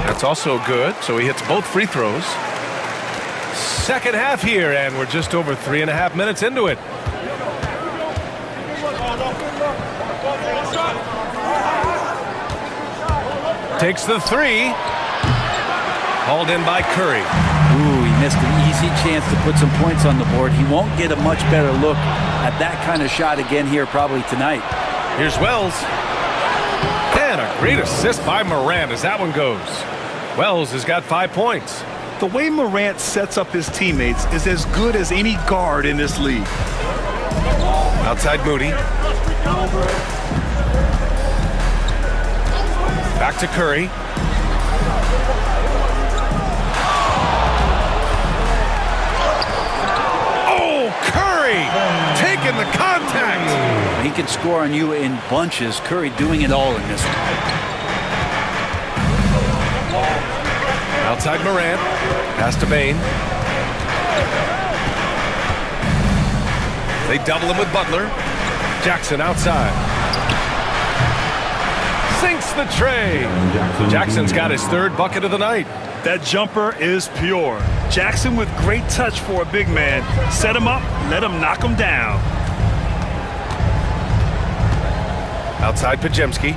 That's also good, so he hits both free throws. Second half here, and we're just over 3.5 minutes into it. Takes the three. Hauled in by Curry. Ooh, he missed an easy chance to put some points on the board. He won't get a much better look at that kind of shot again here probably tonight. Here's Wells. And a great assist by Morant as that one goes. Wells has got 5 points. The way Morant sets up his teammates is as good as any guard in this league. Outside Moody. Back to Curry. Oh, Curry taking the contact. He can score on you in bunches. Curry doing it all in this one. Outside Morant. Pass to Bane. They double him with Butler. Jackson outside. Sinks the tray. Jackson's got his 3rd bucket of the night. That jumper is pure. Jackson with great touch for a big man. Set him up, let him knock him down. Outside Pajemski.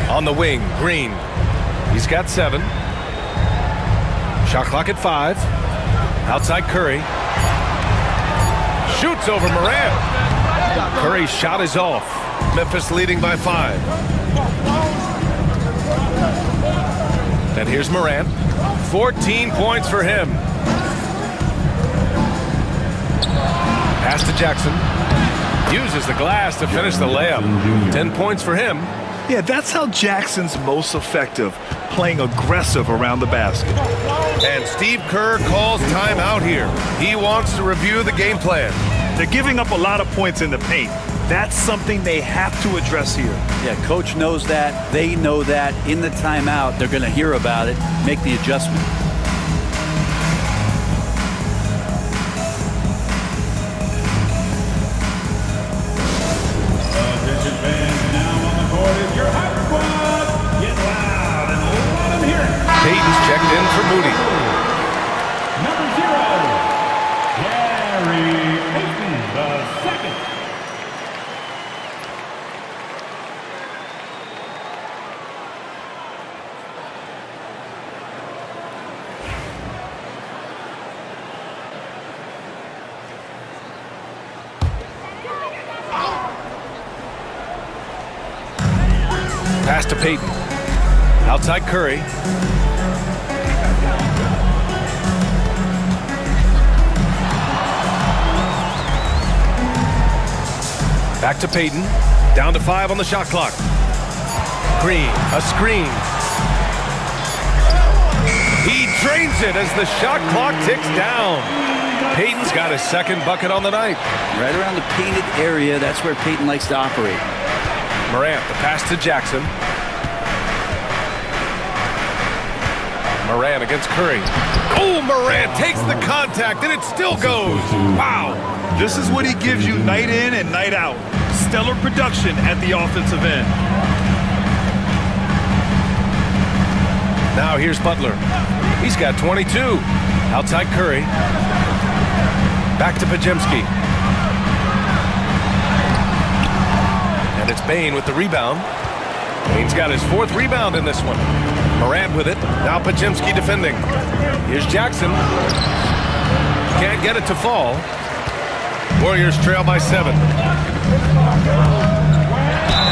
On the wing, Green. He's got 7. Shot clock at 5. Outside Curry. Shoots over Morant. Curry's shot is off. Memphis leading by 5. And here's Morant. 14 points for him. Pass to Jackson. Uses the glass to finish the layup. 10 points for him. Yeah, that's how Jackson's most effective, playing aggressive around the basket. And Steve Kerr calls timeout here. He wants to review the game plan. They're giving up a lot of points in the paint. That's something they have to address here. Yeah, coach knows that. They know that. In the timeout, they're going to hear about it, make the adjustment. Attention fans, now on the court is your hot squad. Get loud and let them hear it. Payton's checked in for Moody. Number 0, Gary Payton, the second. Pass to Payton. Outside Curry. Back to Payton. Down to 5 on the shot clock. Green, a screen. He drains it as the shot clock ticks down. Payton's got his 2nd bucket on the night. Right around the painted area, that's where Payton likes to operate. Morant, the pass to Jackson. Morant against Curry. Oh, Morant takes the contact, and it still goes. Wow. This is what he gives you night in and night out. Stellar production at the offensive end. Now here's Butler. He's got 22. Outside Curry. Back to Pajemski. And it's Bane with the rebound. Bane's got his 4th rebound in this one. Morant with it. Now Pajemski defending. Here's Jackson. Can't get it to fall. Warriors trail by 7.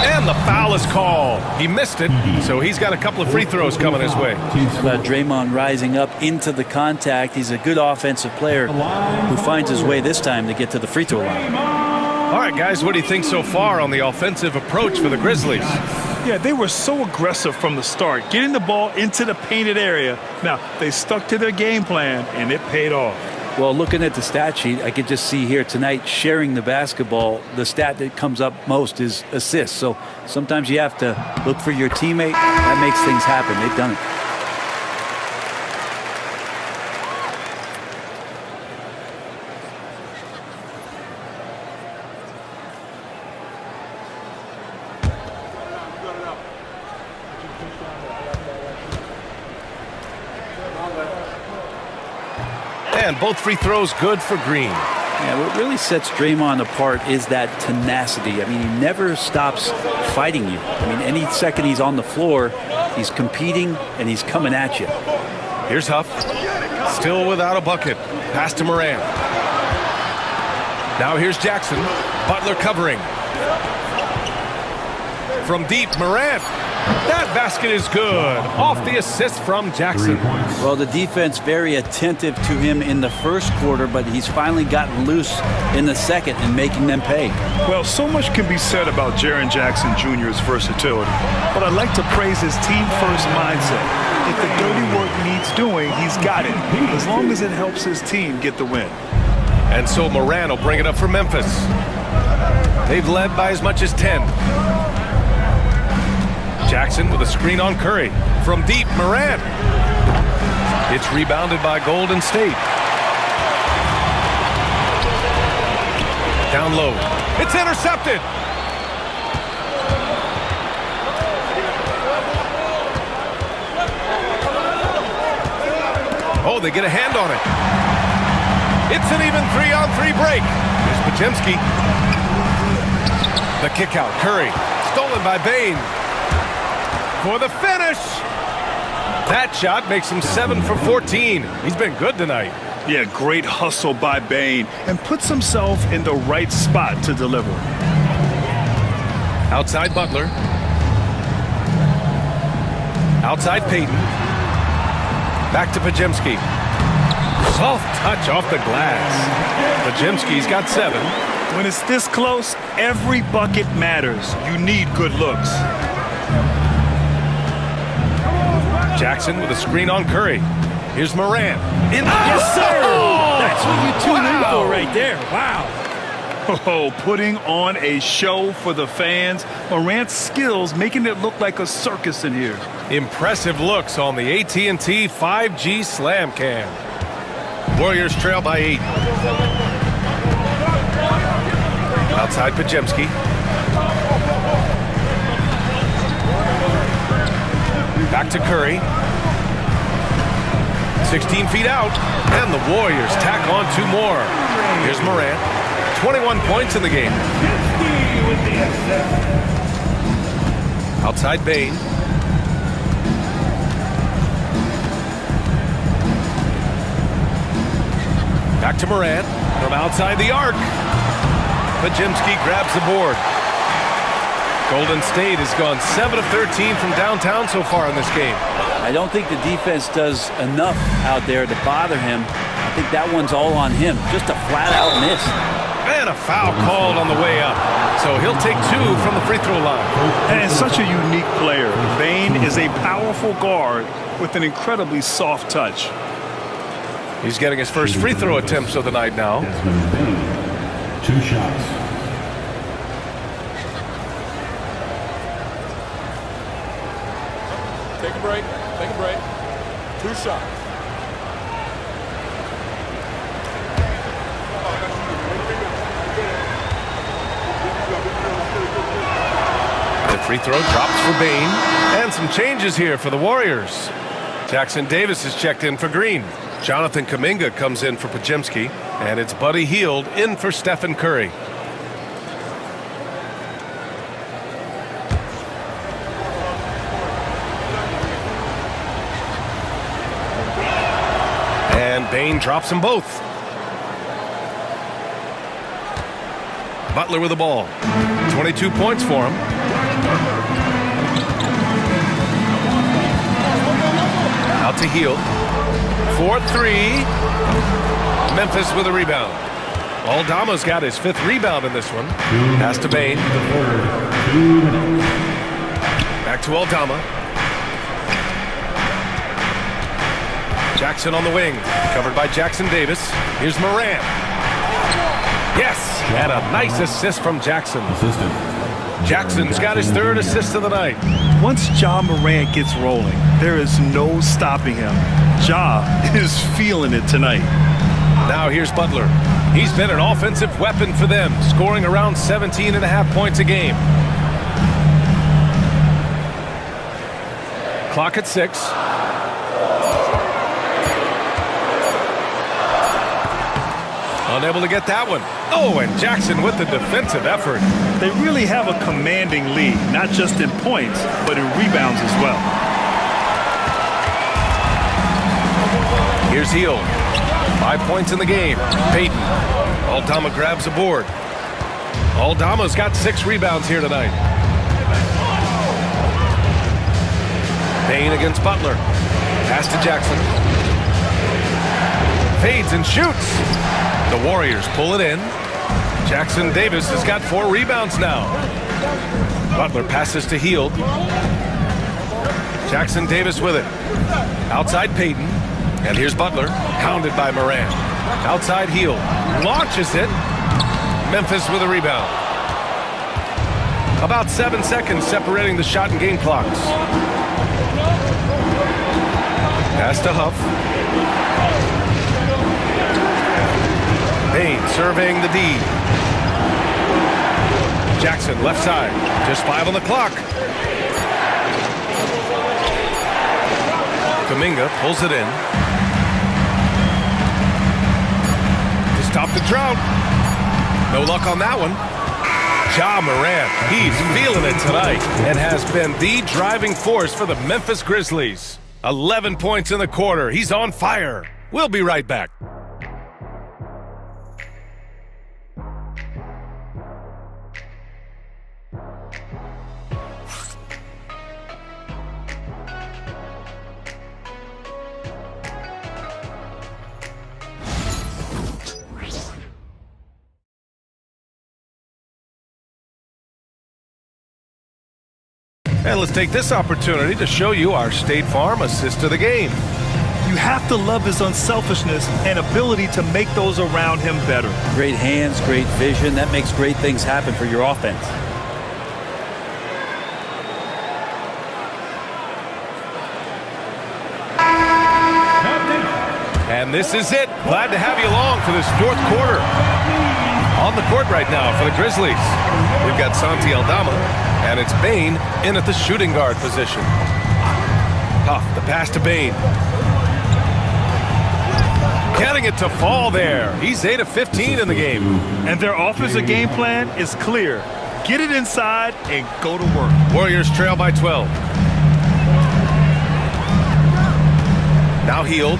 And the foul is called. He missed it, so he's got a couple of free throws coming his way. Draymond rising up into the contact. He's a good offensive player who finds his way this time to get to the free throw line. All right, guys, what do you think so far on the offensive approach for the Grizzlies? Yeah, they were so aggressive from the start, getting the ball into the painted area. Now, they stuck to their game plan, and it paid off. Well, looking at the stat sheet, I could just see here tonight sharing the basketball. The stat that comes up most is assists. So sometimes you have to look for your teammate. That makes things happen. They've done it. And both free throws good for Green. Yeah, what really sets Draymond apart is that tenacity. I mean, he never stops fighting you. I mean, any second he's on the floor, he's competing and he's coming at you. Here's Huff. Still without a bucket. Pass to Morant. Now here's Jackson. Butler covering. From deep, Morant. That basket is good. Off the assist from Jackson. Well, the defense very attentive to him in the first quarter, but he's finally gotten loose in the second and making them pay. Well, so much can be said about Jaren Jackson Jr.'s versatility, but I'd like to praise his team-first mindset. If the dirty work needs doing, he's got it, as long as it helps his team get the win. And so Morant will bring it up for Memphis. They've led by as much as 10. Jackson with a screen on Curry. From deep, Morant. It's rebounded by Golden State. Down low. It's intercepted. Oh, they get a hand on it. It's an even 3-on-3 break. Here's Podziemski. The kick out. Curry. Stolen by Bane. For the finish. That shot makes him 7 for 14. He's been good tonight. Yeah, great hustle by Bane and puts himself in the right spot to deliver. Outside Butler. Outside Payton. Back to Podziemski. Soft touch off the glass. Podziemski's got 7. When it's this close, every bucket matters. You need good looks. Jackson with a screen on Curry. Here's Morant. Yes, sir! That's what you tune in for right there. Wow. Oh, putting on a show for the fans. Morant's skills making it look like a circus in here. Impressive looks on the AT&T 5G Slam Cam. Warriors trail by 8. Outside Podziemski. Back to Curry. 16 feet out. And the Warriors tack on 2 more. Here's Morant. 21 points in the game. Outside Bane. Back to Morant. From outside the arc. Podziemski grabs the board. Golden State has gone 7 of 13 from downtown so far in this game. I don't think the defense does enough out there to bother him. I think that one's all on him. Just a flat-out miss. And a foul called on the way up. So he'll take 2 from the free throw line. And such a unique player. Bane is a powerful guard with an incredibly soft touch. He's getting his first free throw attempts of the night now. 2 shots. Take a break. Take a break. 2 shots. The free throw drops for Bane. And some changes here for the Warriors. Jackson Davis is checked in for Green. Jonathan Kuminga comes in for Podziemski. And it's Buddy Hield in for Stephen Curry. And Bane drops them both. Butler with the ball. 22 points for him. Out to Hield. 4-3. Memphis with a rebound. Aldama's got his 5th rebound in this one. Pass to Bane. Back to Aldama. Jackson on the wing. Covered by Jackson Davis. Here's Morant. Yes! And a nice assist from Jackson. Jackson's got his 3rd assist of the night. Once Ja Morant gets rolling, there is no stopping him. Ja is feeling it tonight. Now here's Butler. He's been an offensive weapon for them, scoring around 17.5 points a game. Clock at 6. Unable to get that one. Oh, and Jackson with the defensive effort. They really have a commanding lead, not just in points, but in rebounds as well. Here's Hield. 5 points in the game. Payton. Aldama grabs the board. Aldama's got 6 rebounds here tonight. Payne against Butler. Pass to Jackson. Fades and shoots. The Warriors pull it in. Jackson Davis has got 4 rebounds now. Butler passes to Hield. Jackson Davis with it. Outside Payton. And here's Butler, pounded by Morant. Outside Hield. Launches it. Memphis with a rebound. About 7 seconds separating the shot and game clocks. Pass to Huff. Payne surveying the D. Jackson left side. Just 5 on the clock. Kuminga pulls it in. To stop the drought. No luck on that one. Ja Morant, he's feeling it tonight and has been the driving force for the Memphis Grizzlies. 11 points in the quarter. He's on fire. We'll be right back. And let's take this opportunity to show you our State Farm assist to the game. You have to love his unselfishness and ability to make those around him better. Great hands, great vision. That makes great things happen for your offense. And this is it. Glad to have you along for this 4th quarter. On the court right now for the Grizzlies, we've got Santi Aldama, and it's Bane in at the shooting guard position. Huff, the pass to Bane. Getting it to fall there. He's 8 of 15 in the game. And their offensive game plan is clear. Get it inside and go to work. Warriors trail by 12. Now Hield.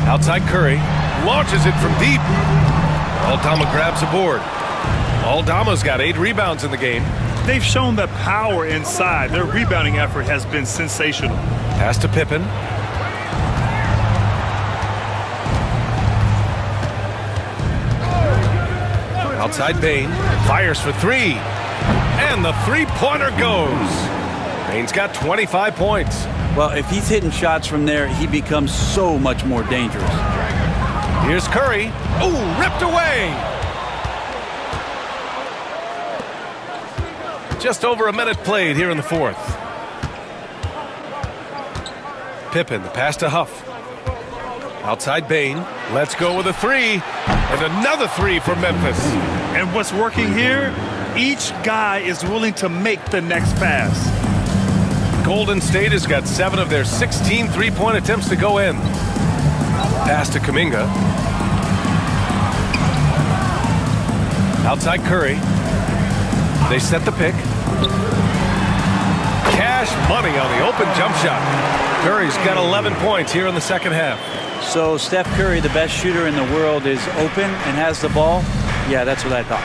Outside Curry. Launches it from deep. Aldama grabs the board. Aldama's got 8 rebounds in the game. They've shown the power inside. Their rebounding effort has been sensational. Pass to Pippen. Outside Bane. Fires for 3. And the three-pointer goes. Bane's got 25 points. Well, if he's hitting shots from there, he becomes so much more dangerous. Here's Curry. Ooh, ripped away. Just over a minute played here in the 4th. Pippen, the pass to Huff. Outside Bane. Let's go with a 3. And another 3 for Memphis. And what's working here? Each guy is willing to make the next pass. Golden State has got 7 of their 16 three-point attempts to go in. Pass to Kuminga. Outside Curry. They set the pick. Cash money on the open jump shot. Curry's got 11 points here in the second half. So Steph Curry, the best shooter in the world, is open and has the ball? Yeah, that's what I thought.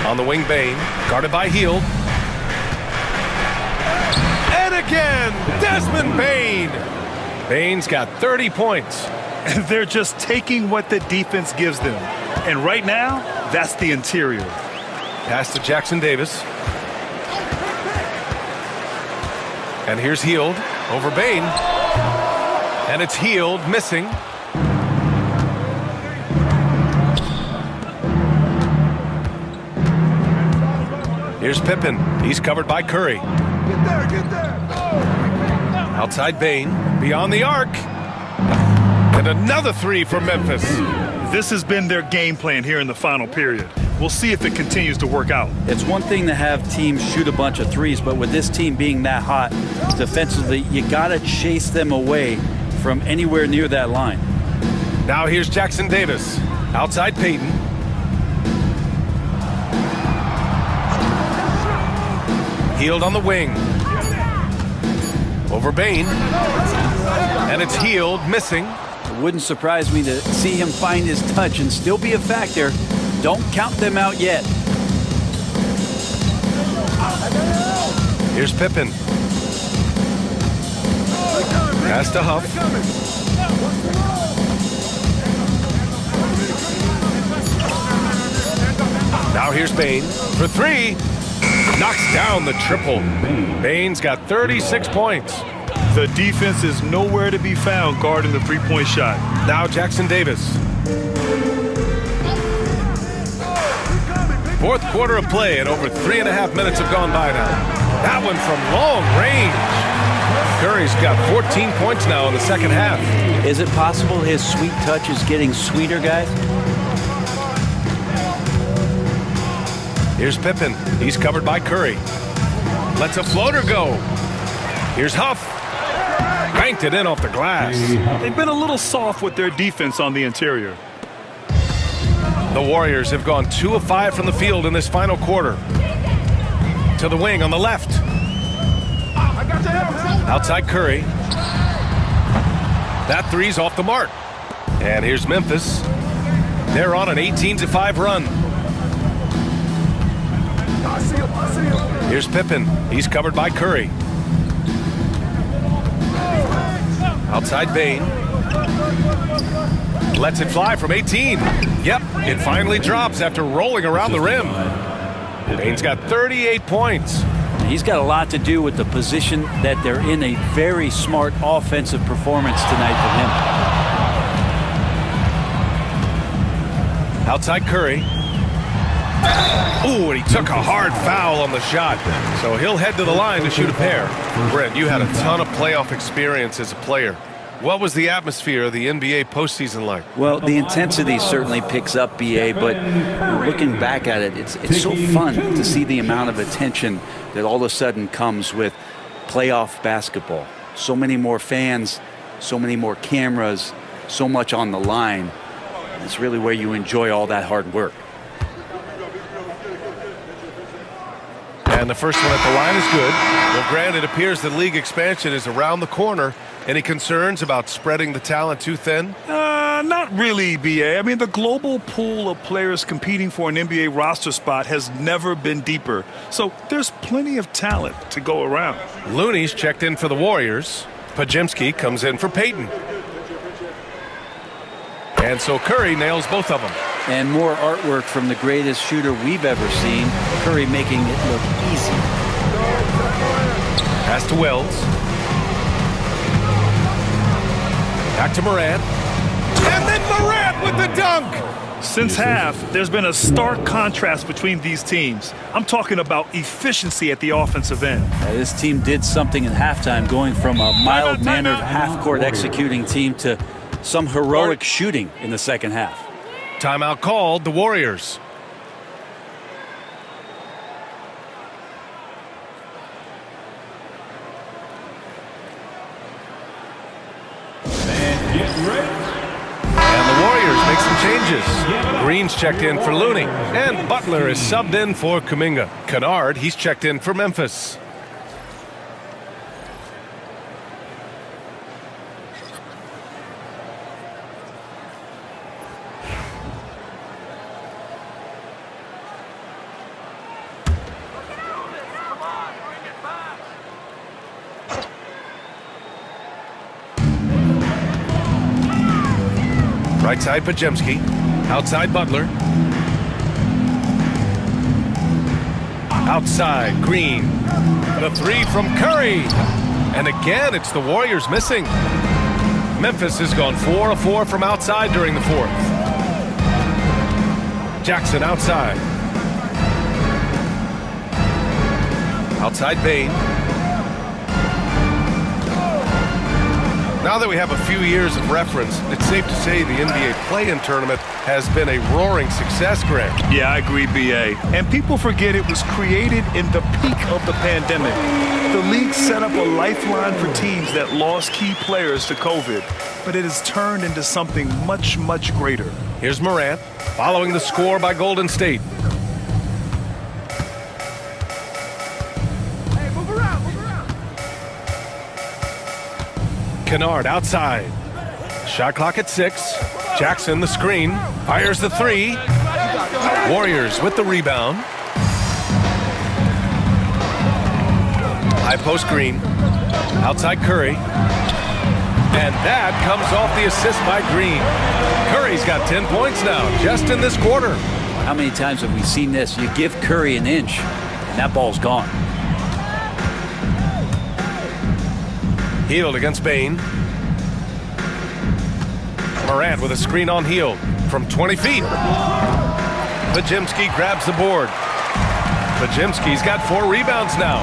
On the wing, Bane, guarded by Hield. And again, Desmond Bane. Bane's got 30 points. And they're just taking what the defense gives them. And right now, that's the interior. Pass to Jackson Davis. And here's Hield over Bane. And it's Hield missing. Here's Pippen. He's covered by Curry. Get there. Outside Bane. Beyond the arc. And another 3 for Memphis. This has been their game plan here in the final period. We'll see if it continues to work out. It's one thing to have teams shoot a bunch of threes, but with this team being that hot defensively, you got to chase them away from anywhere near that line. Now here's Jackson Davis. Outside Payton. Healed on the wing. Over Bain. And it's Healed, missing. It wouldn't surprise me to see him find his touch and still be a factor. Don't count them out yet. Here's Pippen. Pass to Huff. Now here's Bain for three. Knocks down the triple. Bain's got 36 points. The defense is nowhere to be found guarding the three-point shot. Now Jackson Davis. Fourth quarter of play and over 3.5 minutes have gone by now. That one from long range. Curry's got 14 points now in the second half. Is it possible his sweet touch is getting sweeter, guys? Here's Pippen. He's covered by Curry. Lets a floater go. Here's Huff. Banked it in off the glass. They've been a little soft with their defense on the interior. The Warriors have gone 2 of 5 from the field in this final quarter. To the wing on the left. Outside Curry. That three's off the mark. And here's Memphis. They're on an 18-5 run. Here's Pippen. He's covered by Curry. Outside Bain. Lets it fly from 18. Yep, it finally drops after rolling around the rim. Bain's got 38 points. He's got a lot to do with the position that they're in. A very smart offensive performance tonight from him. Outside Curry. Ooh, and he took a hard foul on the shot. So he'll head to the line to shoot a pair. Brent, you had a ton of playoff experience as a player. What was the atmosphere of the NBA postseason like? Well, the intensity certainly picks up, BA, but looking back at it, it's so fun to see the amount of attention that all of a sudden comes with playoff basketball. So many more fans, so many more cameras, so much on the line. It's really where you enjoy all that hard work. And the first one at the line is good. Well, Grant, it appears that league expansion is around the corner. Any concerns about spreading the talent too thin? Not really, BA. I mean, the global pool of players competing for an NBA roster spot has never been deeper. So there's plenty of talent to go around. Looney's checked in for the Warriors. Pajemski comes in for Payton. And so Curry nails both of them. And more artwork from the greatest shooter we've ever seen. Curry making it look easy. Pass to Wells. Back to Morant. And then Morant with the dunk! Since half, there's been a stark contrast between these teams. I'm talking about efficiency at the offensive end. This team did something at halftime, going from a mild-mannered half-court executing team to some heroic shooting in the second half. Timeout called, the Warriors. And the Warriors make some changes. Green's checked in for Looney. And Butler is subbed in for Kuminga. Kennard, he's checked in for Memphis. Right side Pajemski. Outside Butler. Outside Green. The three from Curry. And again, it's the Warriors missing. Memphis has gone 4 of 4 from outside during the fourth. Jackson outside. Outside Bain. Now that we have a few years of reference, it's safe to say the NBA play-in tournament has been a roaring success, Greg. Yeah, I agree, BA. And people forget it was created in the peak of the pandemic. The league set up a lifeline for teams that lost key players to COVID, but it has turned into something much, much greater. Here's Morant, following the score by Golden State. Kennard outside. Shot clock at 6. Jackson, the screen, fires the 3. Warriors with the rebound. High post Green. Outside Curry. And that comes off the assist by Green. Curry's got 10 points now, just in this quarter. How many times have we seen this? You give Curry an inch, and that ball's gone. Hield against Bane. Morant with a screen on Hield from 20 feet. Podziemski grabs the board. Podziemski's got 4 rebounds now.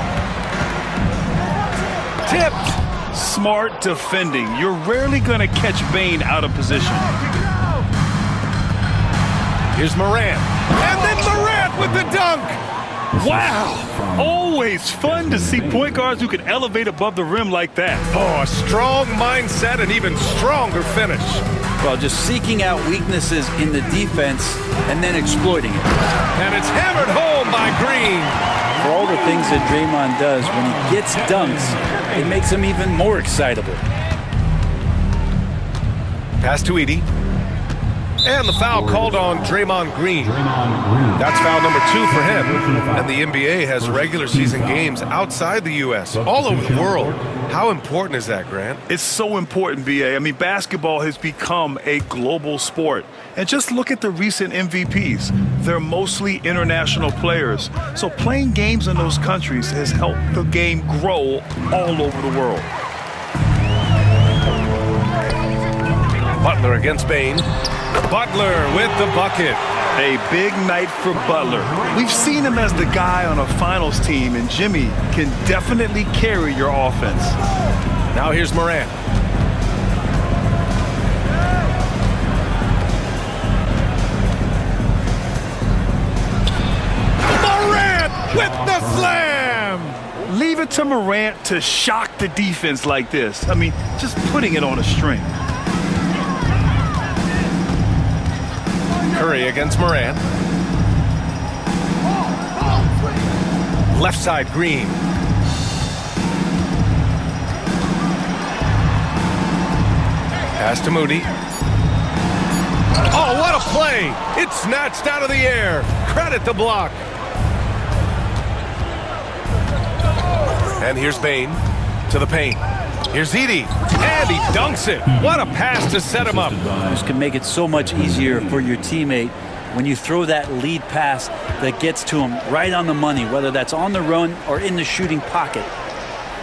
Tipped. Smart defending. You're rarely going to catch Bane out of position. Here's Morant. And then Morant with the dunk. Wow. Always fun to see point guards who can elevate above the rim like that. Oh, a strong mindset and even stronger finish. Well, just seeking out weaknesses in the defense and then exploiting it. And it's hammered home by Green. For all the things that Draymond does, when he gets dunks, it makes him even more excitable. Pass to Edey. And the foul called on Draymond Green. That's foul number 2 for him. And the NBA has regular season games outside the U.S., all over the world. How important is that, Grant? It's so important, BA. I mean, basketball has become a global sport. And just look at the recent MVPs. They're mostly international players. So playing games in those countries has helped the game grow all over the world. Butler against Bane. Butler with the bucket. A big night for Butler. We've seen him as the guy on a finals team, and Jimmy can definitely carry your offense. Now here's Morant. Morant with the slam! Leave it to Morant to shock the defense like this. I mean, just putting it on a string. Curry against Morant. Left side, Green. Pass to Moody. Oh, what a play! It's snatched out of the air. Credit the block. And here's Bane to the paint. Here's Edey, and he dunks it. What a pass to set him up. This can make it so much easier for your teammate when you throw that lead pass that gets to him right on the money, whether that's on the run or in the shooting pocket.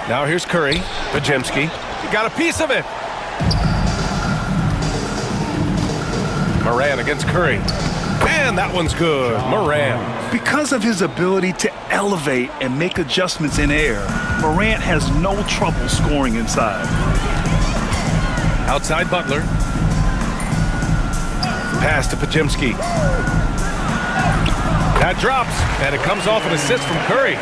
Now here's Curry. Podziemski. He got a piece of it. Morant against Curry. And that one's good. Morant. Because of his ability to elevate and make adjustments in air, Morant has no trouble scoring inside. Outside Butler. Pass to Podziemski. That drops, and it comes off an assist from Curry.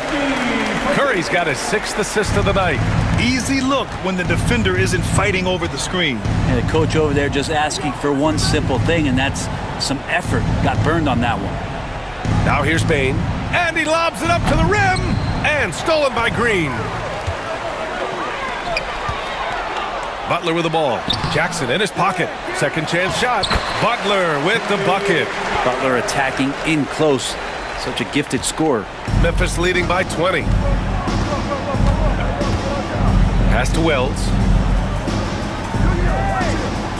Curry's got his 6th assist of the night. Easy look when the defender isn't fighting over the screen. And the coach over there just asking for one simple thing, and that's some effort. Got burned on that one. Now here's Bane, and he lobs it up to the rim, and stolen by Green. Butler with the ball. Jackson in his pocket. Second chance shot. Butler with the bucket. Butler attacking in close. Such a gifted scorer. Memphis leading by 20. Pass to Wells.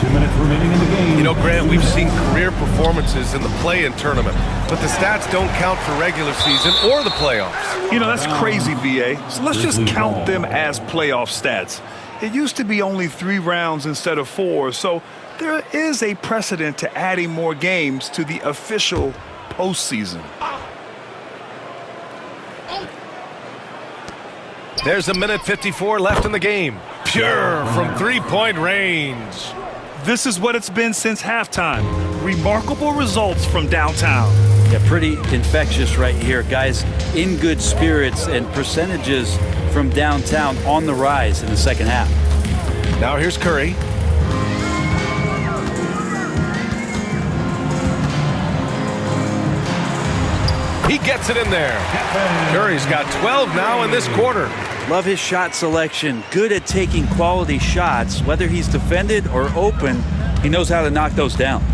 2 minutes remaining in the game. You know, Grant, we've seen career performances in the play-in tournament, but the stats don't count for regular season or the playoffs. You know, that's crazy, BA. So let's just count them as playoff stats. It used to be only 3 rounds instead of 4, so there is a precedent to adding more games to the official postseason. There's 1:54 left in the game. Pure from 3-point range. This is what it's been since halftime. Remarkable results from downtown. Yeah, pretty infectious right here. Guys in good spirits, and percentages from downtown on the rise in the second half. Now here's Curry. He gets it in there. Curry's got 12 now in this quarter. Love his shot selection. Good at taking quality shots. Whether he's defended or open, he knows how to knock those down.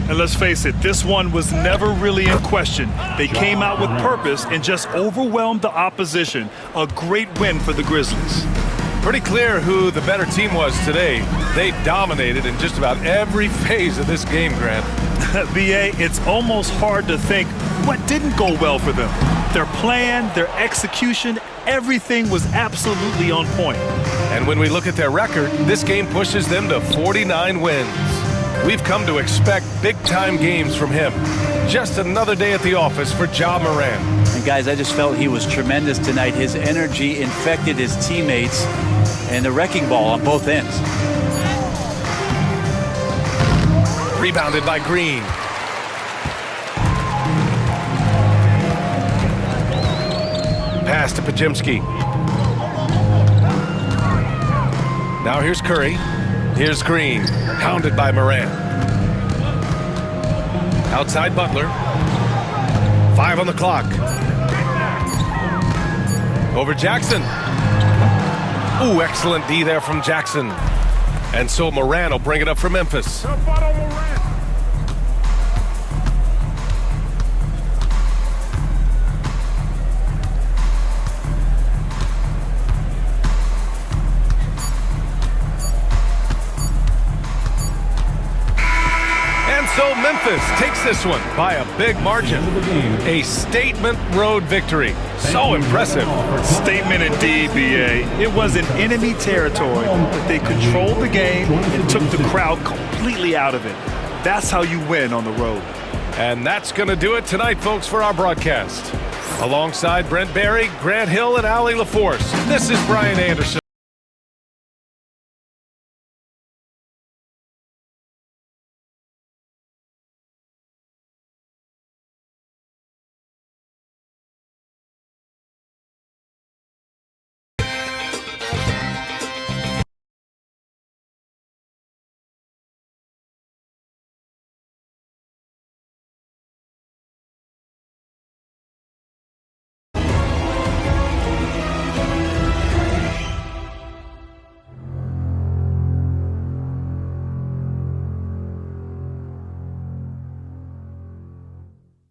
And let's face it, this one was never really in question. They came out with purpose and just overwhelmed the opposition. A great win for the Grizzlies. Pretty clear who the better team was today. They dominated in just about every phase of this game, Grant. BA, it's almost hard to think what didn't go well for them. Their plan, their execution, everything was absolutely on point. And when we look at their record, this game pushes them to 49 wins. We've come to expect big-time games from him. Just another day at the office for Ja Morant. And guys, I just felt he was tremendous tonight. His energy infected his teammates, and the wrecking ball on both ends. Rebounded by Green. Pass to Pajimski. Now here's Curry. Here's Green. Pounded by Morant. Outside Butler. 5 on the clock. Over Jackson. Ooh, excellent D there from Jackson. And so Morant will bring it up for Memphis. So Memphis takes this one by a big margin. A statement road victory. So impressive. Statement indeed, BA. It was in enemy territory, but they controlled the game and took the crowd completely out of it. That's how you win on the road. And that's going to do it tonight, folks, for our broadcast. Alongside Brent Barry, Grant Hill, and Allie LaForce, this is Brian Anderson.